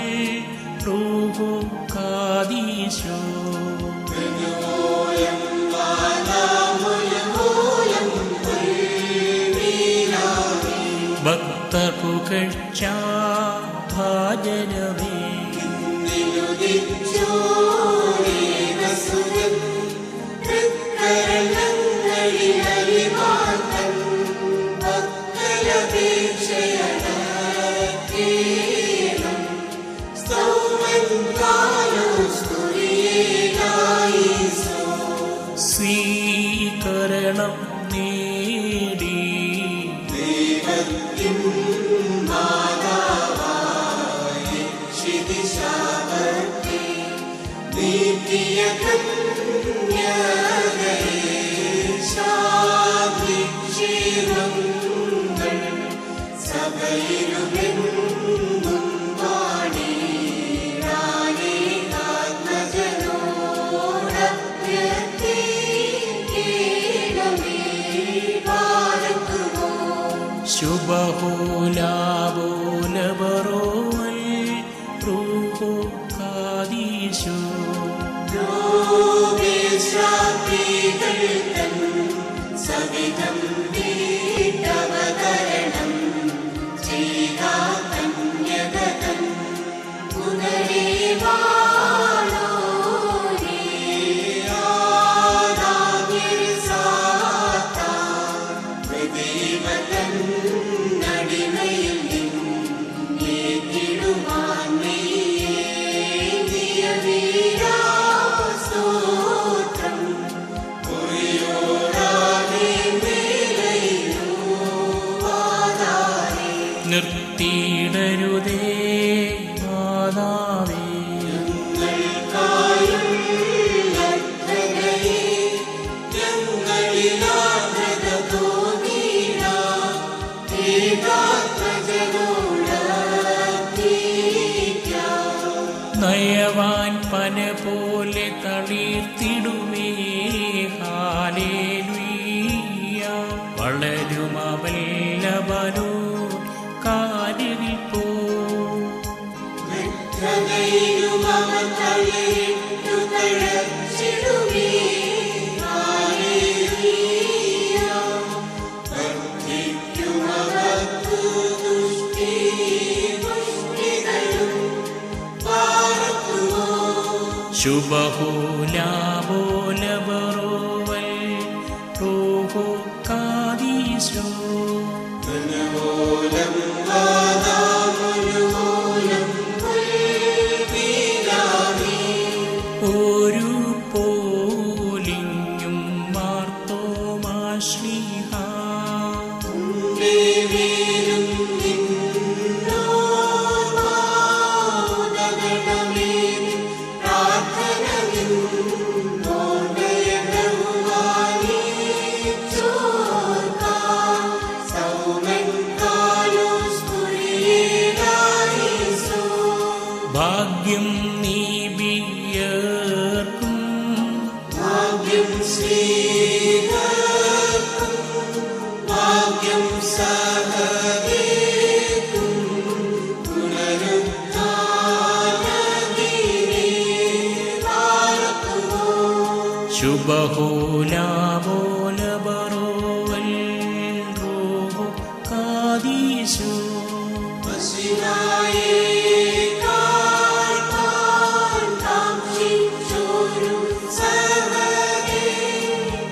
റൂഹോ കാദീശോ ഭക്തർ പുകഴ്ച ഭാജനമേ സ്വീകരണം നേടി ശുഭഹോലാവോലവറോവൽ റൂഹോ കാദീശോ നിർത്തിയിടരുതേ മാതാവേ നയവാൻ പന പോലെ തളിർത്തിടുമേ ഹാലേലുയ്യ വളരുമവല്ലവനോ കാലിൽ പോ ശുഭഹോലാവോലവറോവൽ റൂഹോ കാദീശോ ഒരു പോലിങ്ങും മാർത്തോമാശ്ലീഹ ും ഭാഗ്യം നീബിയർക്കും ഭാഗ്യം സ്ത്രീകൾക്കും ഭാഗ്യം സഹദേക്കും പുനരുദ്ധാനഗിരിവാർക്കുമോ ശുഭഹോലാബോലബറോവൽ റൂഹു കാദീശോ മസിഹായേ കാൽപ്പാൻ കാംക്ഷിച്ചൊരു സഹദേ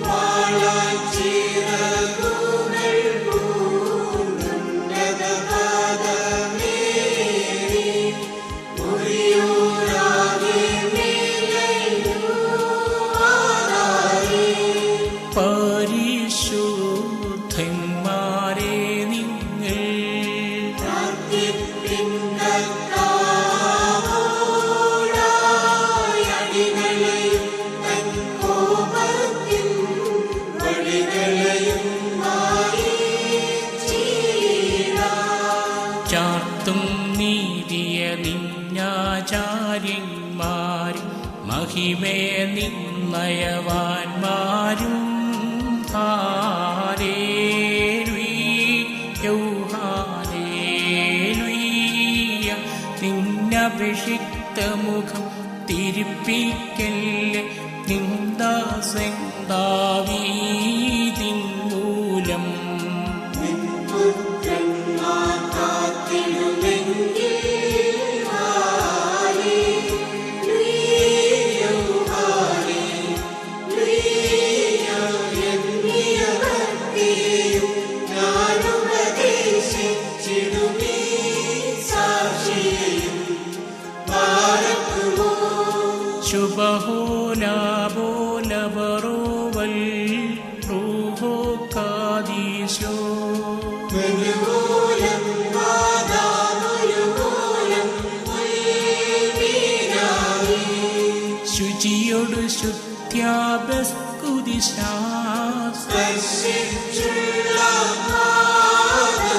വാളാച്ചിറകുകൾ പൂന്നുന്നതപദമേറി മുറിയൂരാകെ മേലയുവാതായി പരിശുദ്ധന്മാരെ നിങ്ങൾ അടികളെയും തൻ കോപത്തിൻ വടികളെയും ചാർത്തും നീതിയ നിന്നാചാര്യന്മാരും മഹിമേ നിന്നയവാന്മാരും ഹാലേലുയ്യ നിന്നഭിഷിക്ത മുഖം തിരിപ്പിക്കല്ലേ നിന്ദാസെന്താവീതിൻ മൂലം പുത്രന്മാർ കാത്തിടുമെങ്കിൽ എന്നിയവർക്കെയും ഞാനുപദേശിച്ചിടുമീ സാക്ഷിയെയും പാർക്കുമോ ശുഭഹോലാബോലബറോവൽ റൂഹോ കാദീശോ മനുമൂലം വാദാമുരുമൂലം ഉൽമീനാമി ശുചിയൊടു ശുദ്ധ്യാഭ്യസ്കുദിശാസ് സ്പർശിച്ചുള്ള പാദങ്ങൾ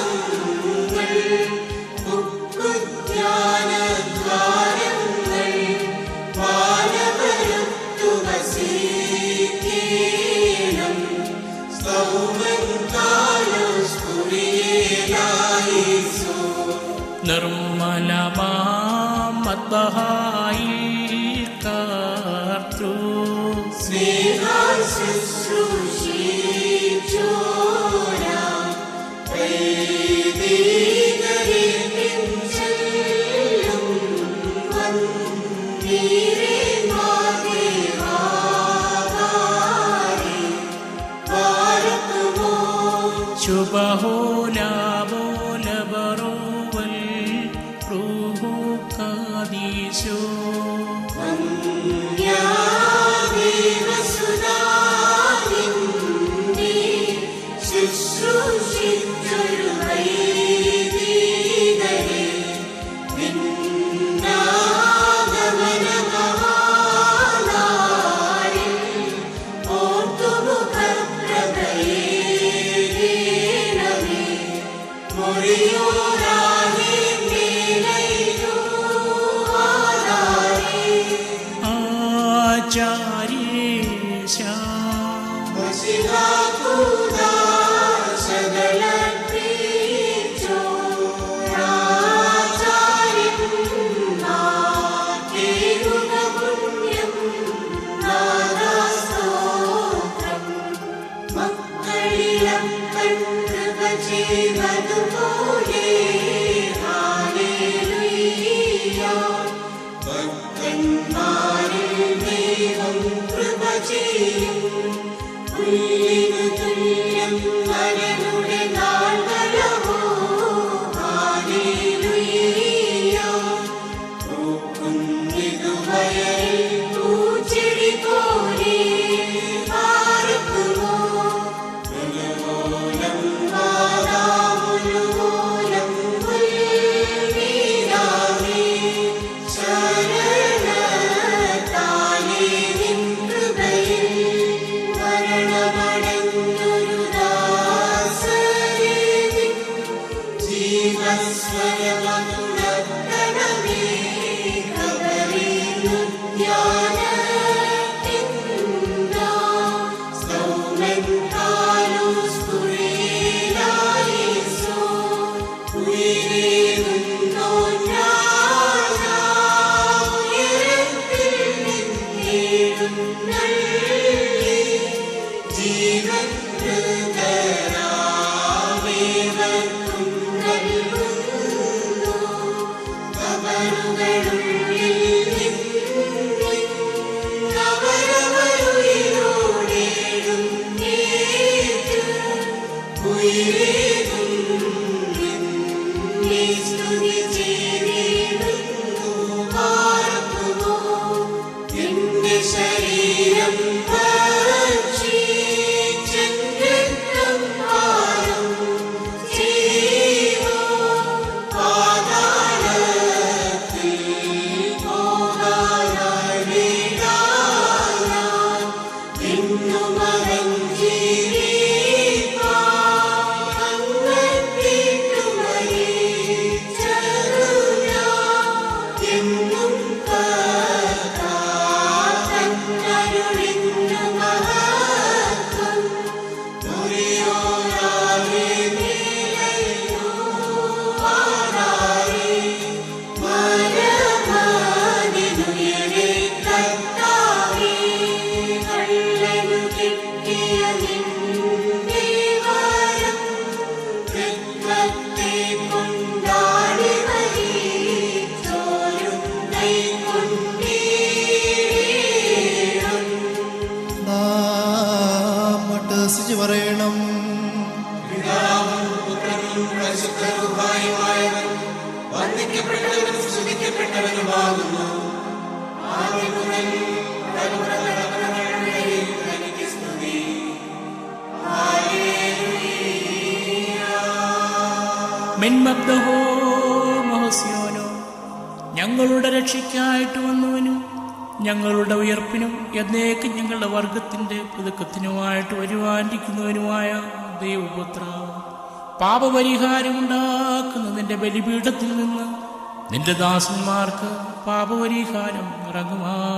ഉക്കുധ്യാനദ്വാരങ്ങൾ പാലവരുത്തു വസീകേനം സ്തൗമൻ കാലുസ്കുരിയേലായിസോ നിർമ്മലമാമദ്ബഹായിൽ കർത്തൃ സ്നേഹാൽ ശുശ്രൂഷിച്ചോരാം വൈദികരിൽ പിൻചെല്ലും വന്ദീരന്മാർ ദേവാകാരെ പാർക്കുമോ ശുഭഹോലാബോലബറോവൽ റൂഹോ കാദീശോ ദേവസുതാനിന്നെ ശുശ്രൂഷിച്ചൊരു വൈദികരെ നിന്നാഗമനമഹാനാളിൽ ഓർത്തുമുഖപ്രഭയേണമേ മൊഴിയോരാകെ മേലയുവാതായി ആചാര്യേശ ഭക്തന്മാരിൽ ദൈവം കൃപ ചെയ്യും പുല്ലിനു തുല്യം നരനുടെ നാൾകളവോ ഹല്ലേലൂയ പൂക്കുന്നിതു വയലിൽ പൂച്ചെടി പോലെ പാർക്കുമോ മുലമൂലം വാദാമുലുമൂലം പുൽവീരാമേ ശരണത്താലേ നിൻ കൃപയിൽ മരണമട പറയണം. മെൻമബ്ദഹോ മഹസ്യോനോ, ഞങ്ങളുടെ രക്ഷയ്ക്കായിട്ട് വന്നവനും ഞങ്ങളുടെ ഉയർപ്പിനും എന്നേക്കും ഞങ്ങളുടെ വർഗത്തിന്റെ പുതുക്കത്തിനുമായിട്ട് വരുവാനിരിക്കുന്നവനുമായ ദൈവപുത്ര, പാപപരിഹാരമുണ്ടാക്കുന്ന നിന്റെ ബലിപീഠത്തിൽ നിന്ന് നിന്റെ ദാസന്മാർക്ക് പാപപരിഹാരം ഇറങ്ങുമാറാകണമേ.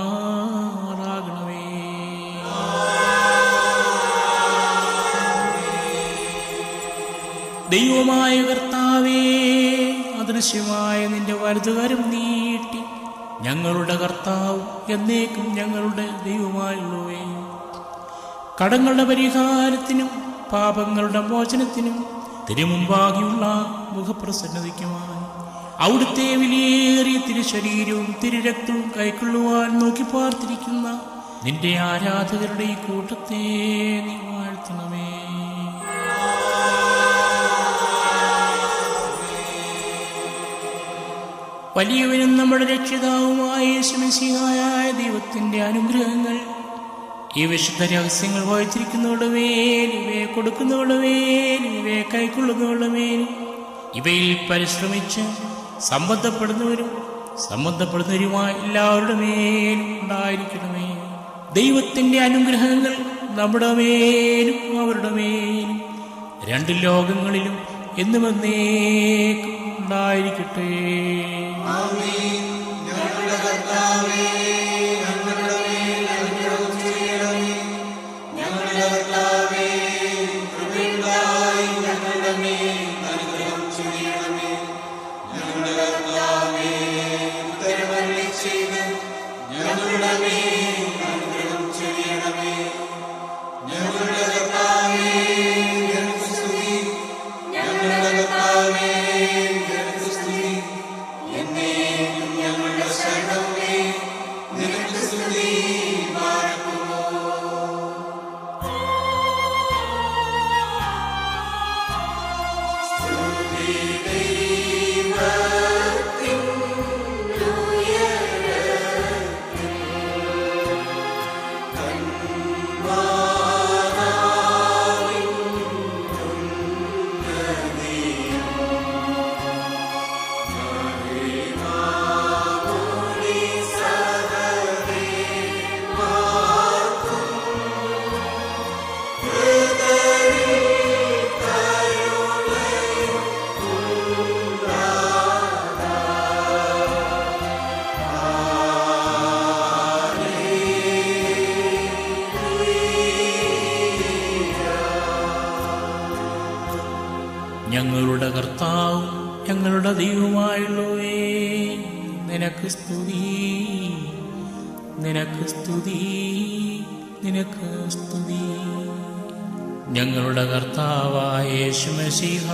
ദൈവമായ കർത്താവേ, അദൃശ്യമായ നിന്റെ വലതുകരം നീട്ടി ഞങ്ങളുടെ കർത്താവ് എന്നേക്കും ഞങ്ങളുടെ ദൈവമായുള്ളവേ, കടങ്ങളുടെ പരിഹാരത്തിനും പാപങ്ങളുടെ മോചനത്തിനും തിരുമുമ്പാകെയുള്ള മുഖപ്രസന്നതയ്ക്കുമായി അവിടുത്തെ വിലയേറിയ തിരുശരീരവും തിരുരക്തവും കൈക്കൊള്ളുവാൻ നോക്കി പാർത്തിരിക്കുന്ന നിന്റെ ആരാധകരുടെ ഈ കൂട്ടത്തെ നീ വാഴ്ത്തണമേ. വലിയവനും നമ്മുടെ രക്ഷിതാവുമായ യേശുമിശിഹായായ ദൈവത്തിന്റെ അനുഗ്രഹങ്ങൾ ഈ വിശുദ്ധ രഹസ്യങ്ങൾ വായിച്ചിരിക്കുന്നവരുടെ മേൽ, ഇവയെ കൊടുക്കുന്നവരുടെ മേൽ, ഇവയെ കൈക്കൊള്ളുന്നവരുടെ മേൽ, ഇവയിൽ പരിശ്രമിച്ച് സംബന്ധപ്പെടുന്നവരുമായ എല്ലാവരുടെ മേലും ഉണ്ടായിരിക്കണമേ. ദൈവത്തിന്റെ അനുഗ്രഹങ്ങൾ നമ്മുടെ മേലും അവരുടെ മേലും രണ്ട് ലോകങ്ങളിലും എന്നും എന്നേക്കും ഉണ്ടായിരിക്കട്ടെ. ഞങ്ങളുടെ കർത്താവും ഞങ്ങളുടെ ദൈവമായുള്ളവേ, നിനക്ക് സ്തുതി, നിനക്ക് സ്തുതി, നിനക്ക് സ്തുതി. ഞങ്ങളുടെ കർത്താവായ യേശുമശീഹ,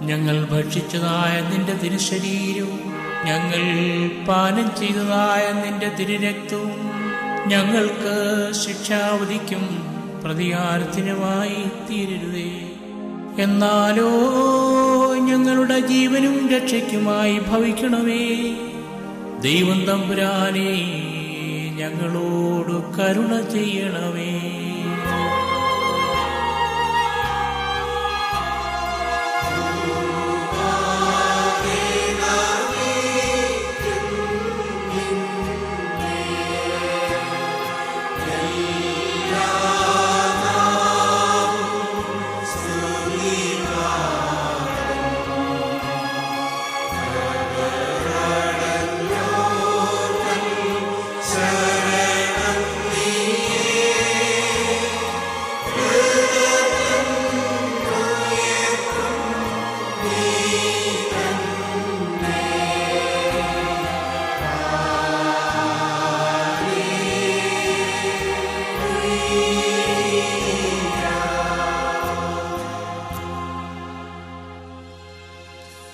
ഞങ്ങൾ ഭക്ഷിച്ചതായ നിന്റെ തിരുശരീരവും ഞങ്ങൾ പാനം ചെയ്തതായ നിന്റെ തിരുരക്തവും ഞങ്ങൾക്ക് ശിക്ഷാവധിക്കും പ്രതികാരത്തിനുമായി തീരരുതേ. എന്നാലോ ഞങ്ങളുടെ ജീവനും രക്ഷയ്ക്കുമായി ഭവിക്കണമേ. ദൈവം തമ്പുരാനേ, ഞങ്ങളോട് കരുണ ചെയ്യണമേ.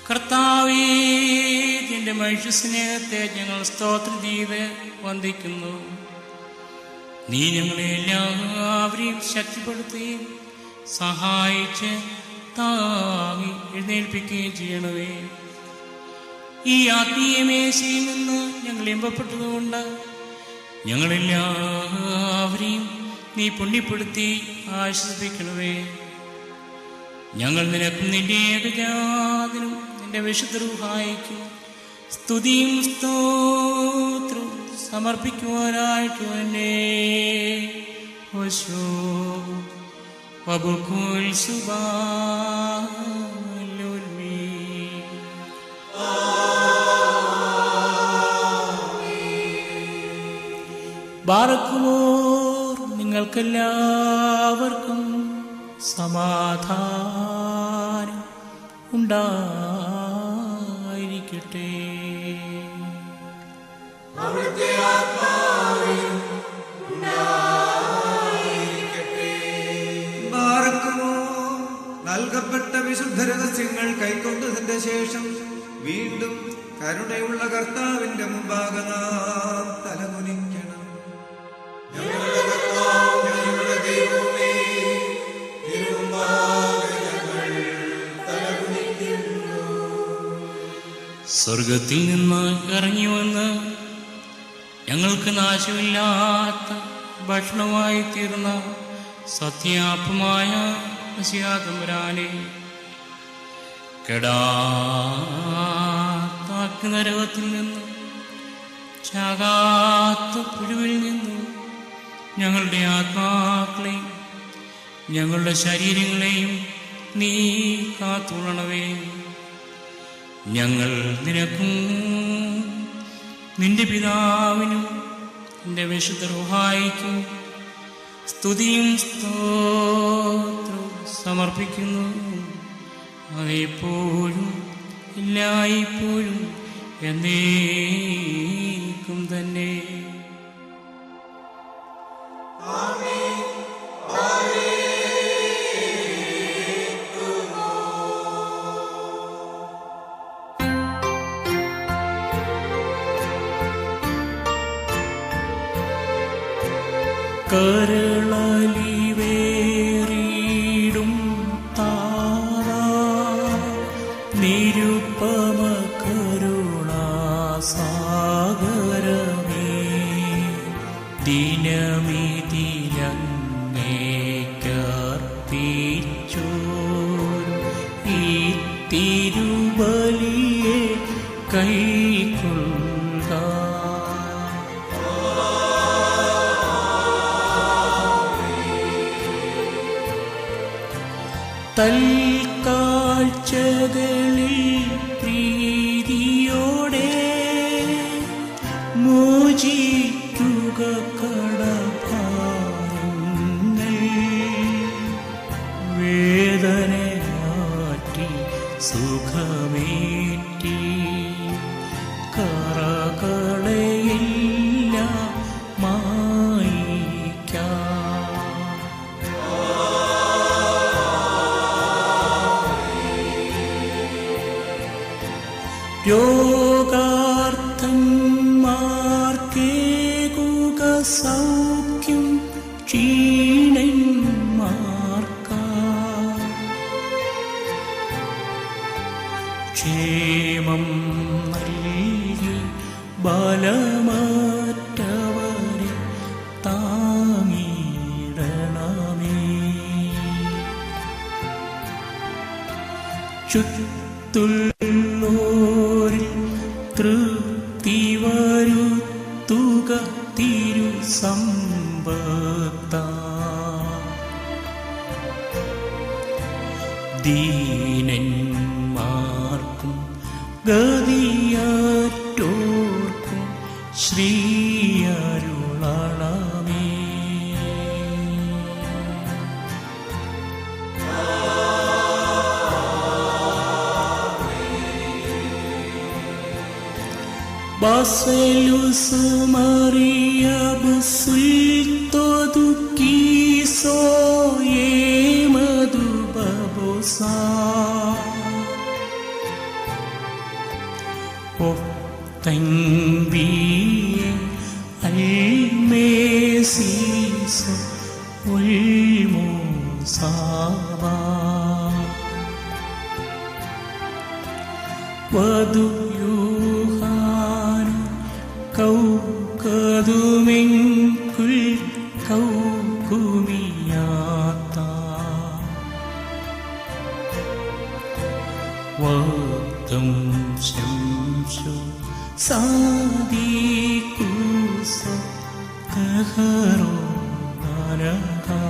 കർത്താവേ, നിന്റെ മനുഷ്യസ്നേഹത്തെ ഞങ്ങൾ സ്തോത്രം ചെയ്ത് വന്ദിക്കുന്നു. നീ ഞങ്ങളെ എല്ലാവരെയും ശക്തിപ്പെടുത്തുകയും സഹായിച്ച് താങ്ങി എഴുന്നേൽപ്പിക്കുകയും ചെയ്യണമേ. ഈ ആത്മീയ മേശയിൽ നിന്ന് ഞങ്ങൾ ഇമ്പപ്പെട്ടതുകൊണ്ട് ഞങ്ങളെല്ലാവരെയും നീ പുണ്യപ്പെടുത്തി ആശ്വസിപ്പിക്കണമേ. ഞങ്ങൾ നിനക്കും നിന്റെ ഏകജാതനും നിന്റെ വിശുദ്ധ റൂഹായിക്കും സ്തുതിയും സ്തോത്രവും സമർപ്പിക്കുവാനായിട്ട് തന്നെ ബാറക്കുമോർ. നിങ്ങൾക്കെല്ലാവർക്കും സമാധാനം ഉണ്ടായിരിക്കട്ടെ. നൽകപ്പെട്ട വിശുദ്ധ രഹസ്യങ്ങൾ കൈക്കൊണ്ടതിന്റെ ശേഷം വീണ്ടും കരുണയുള്ള കർത്താവിന്റെ മുമ്പാകെ നാം തലകുനിക്കണം. ഞങ്ങളുടെ കർത്താവ്, ഞങ്ങളുടെ ദൈവമേ, തിരുമുമ്പാകെ ഞങ്ങൾ തലകുനിക്കുന്നു. സ്വർഗത്തിൽ നിന്ന് ഇറങ്ങി വന്ന് ഞങ്ങൾക്ക് നാശമില്ലാത്ത ഭക്ഷണമായി തീർന്ന സത്യാപ്പമായ തമ്പുരാനെ, കെടാത്ത നരകത്തിൽ നിന്നും ചാകാത്ത പുഴുവിൽ നിന്നും ഞങ്ങളുടെ ആത്മാക്കളെയും ഞങ്ങളുടെ ശരീരങ്ങളെയും നീ കാത്തുകൊള്ളണമേ. ഞങ്ങൾ നിനക്കും നിന്റെ പിതാവിനും നിന്റെ വിശുദ്ധ റൂഹായിക്കും സ്തുതിയും സ്തോത്രവും സമർപ്പിക്കുന്നു. അതെപ്പോഴും എല്ലായ്പ്പോഴും എന്നേക്കും തന്നെ. കരളലിവേറിടും താരാ നിരുപമ കരുണാസാഗരമേ, ദിനമിതിലങ്ങേക്കർപ്പിച്ചോരു ഈ തിരുബലിയെ കൈക്കൊള്ളുക. തൽക്കാഴ്ചകളിൽ പ്രീതിയോടെ മോചിക്കുക കടഭാരങ്ങൾ, വേദനയാറ്റി സുഖമേറ്റി കറകളെയെല്ലാം മായിക്കാം. രോഗ രോഗികളായുള്ളോരമ്മമാർക്കേകുക സൗഖ്യം ക്ഷീണന്മാർക്കാ ക്ഷേമം നൽകി ബലമറ്റവരെ താങ്ങിടണമേ. ചുറ്റുള്ളോരിൽ തൃപ്തി വരുത്തുക തിരുസമ്പത്താ. ദീനന്മാർക്കും ഗതിയറ്റോർക്കും ശ്രീയരുളണമേ. Baselus Maria busulto dukiso yemadu babosa Tengbi almesiso ulmusaba Wadu yuhanu kaukadumengkul kaukumiyata Wadam syamsu sadikusa kaharo naraga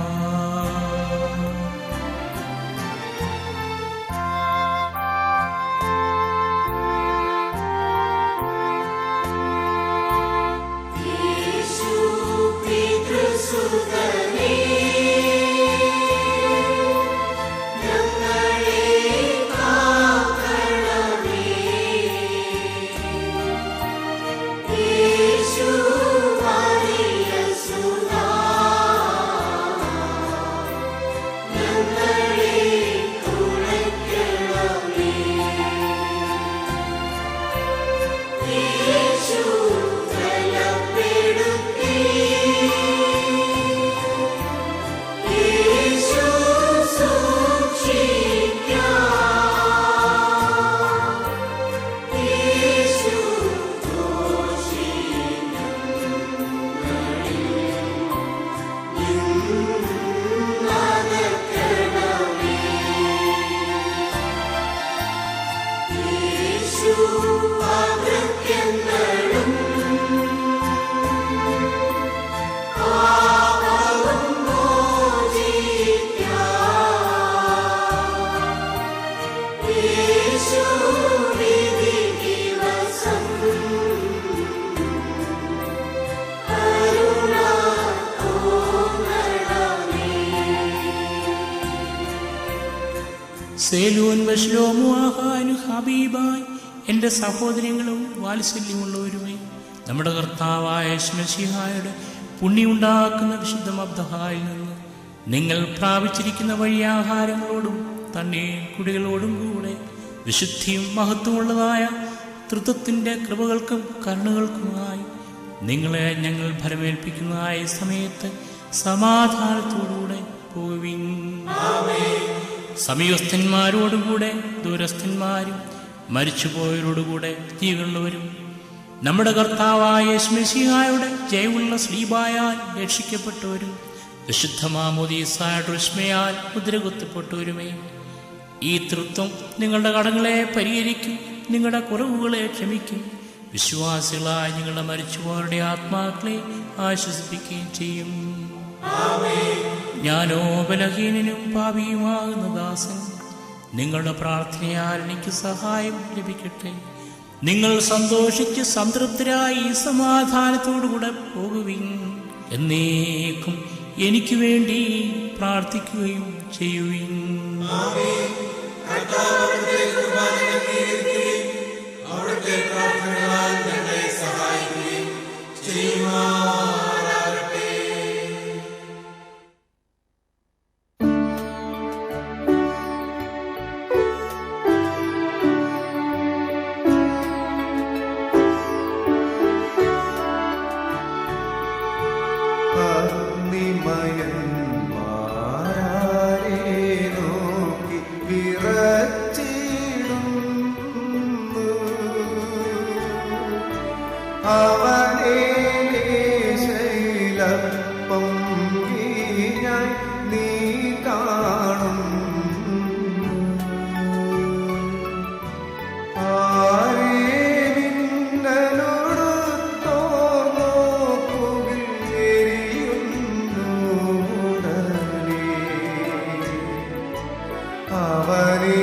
സേലൂൻ വശ്ലോമു ആഹാനു ഹബീബായ് എൻ്റെ സഹോദരങ്ങളും വാത്സല്യമുള്ളവരുമേ, നമ്മുടെ കർത്താവായ ശിഹായുടെ പുണ്യമുണ്ടാക്കുന്ന വിശുദ്ധ മബ്ദഹായിൽ നിന്ന് നിങ്ങൾ പ്രാപിച്ചിരിക്കുന്ന വഴിയാഹാരങ്ങളോടും തന്നെ കുടികളോടും കൂടെ വിശുദ്ധിയും മഹത്വമുള്ളതായ തൃത്വത്തിൻ്റെ കൃപകൾക്കും കരുണകൾക്കുമായി നിങ്ങളെ ഞങ്ങൾ ഫലമേൽപ്പിക്കുന്നതായ സമയത്ത് സമാധാനത്തോടുകൂടെ പോവിൻ. സമീപസ്ഥന്മാരോടുകൂടെ ദൂരസ്ഥന്മാരും മരിച്ചുപോയവരോടുകൂടെ ജീവനുള്ളവരും നമ്മുടെ കർത്താവായ യേശുമിശിഹായുടെ ജയമുള്ള ശ്ലീബായാൽ രക്ഷിക്കപ്പെട്ടവരും വിശുദ്ധ മാമോദീസായുടെ വിസ്മയാൽ മുദ്രകുത്തപ്പെട്ടവരുമേ, ഈ തൃത്വം നിങ്ങളുടെ കടങ്ങളെ പരിഹരിക്കും, നിങ്ങളുടെ കുറവുകളെ ക്ഷമിക്കും, വിശ്വാസികളായ നിങ്ങളുടെ മരിച്ചുപോയവരുടെ ആത്മാക്കളെ ആശ്വസിപ്പിക്കുകയും ചെയ്യും. ഞാനോ ബലഹീനനും പാപിയുമാകുന്ന ദാസൻ, നിങ്ങളുടെ പ്രാർത്ഥനയാൽ എനിക്ക് സഹായം ലഭിക്കട്ടെ. നിങ്ങൾ സന്തോഷിച്ച് സംതൃപ്തരായി സമാധാനത്തോടുകൂടെ പോകുവിൻ. എന്നേക്കും എനിക്ക് വേണ്ടി പ്രാർത്ഥിക്കുകയും ചെയ്യുവിൻ. അവനെ ശൈലപ്പം കീഴായി നീ കാണും. അവനെ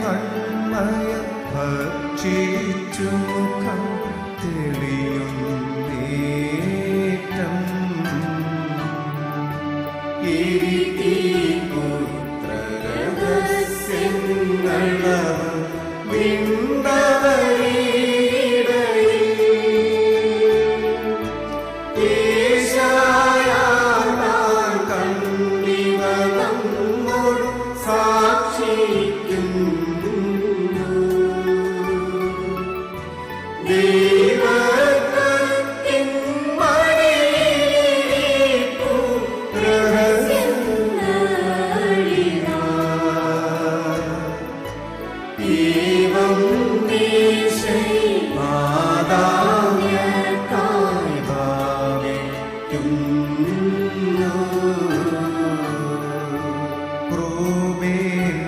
മൺമയ ഭക്ഷിച്ചു മുഖം തെളിയും നേറ്റം.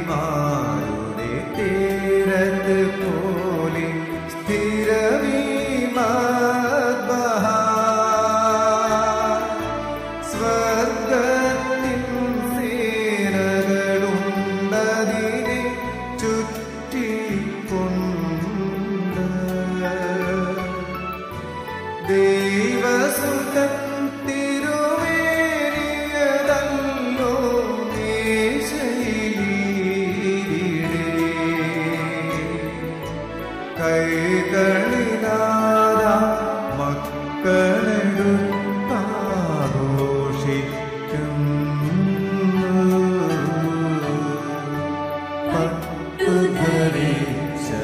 ക്രൂബേന്മാരുടെ തീരത്ത് പോലെ സ്ഥിരമീമദ്ബഹ സ്വർഗത്തിൻ സേനകളുണ്ടതിനെ ചുറ്റിക്കൊണ്ട് ദൈവസുതൻ തിരുവേറിയതല്ലോ മേശയിലീടെ കൈകളിലാര മക്കളെടുത്താഘോഷിക്കുന്നു.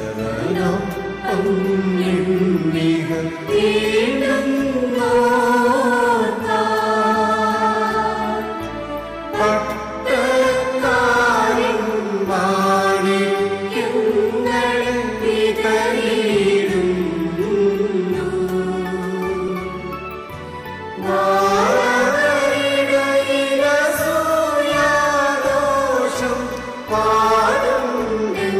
പട്ടുധരിച്ചവനൊപ്പം നിന്നിക പട്ടക്കാരിൻ മാണിക്യങ്ങളെ വിതറിയിടുന്നു. വാരവരിടയിലസൂയാദോഷം പാടുന്നെങ്കിൽ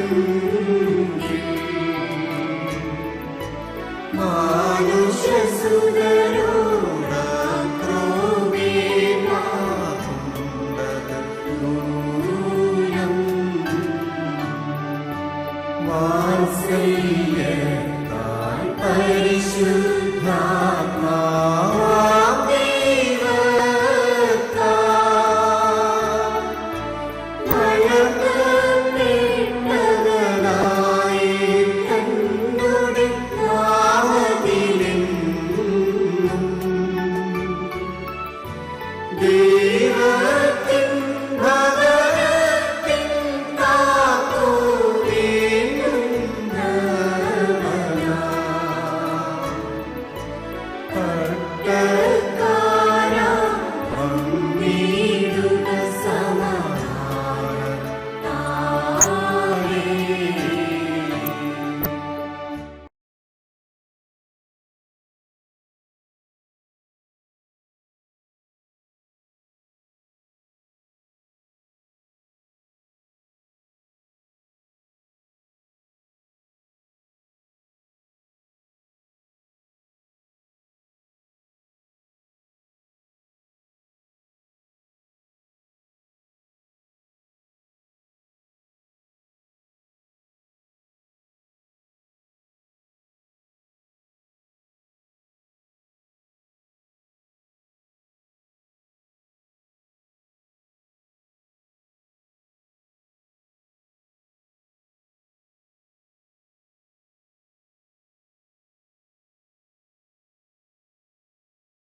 മാനുഷ്യസുതരോടക്രോമേമാകുണ്ടത് ദൂരം. വാത്സല്യത്താൽ പരിശുദ്ധ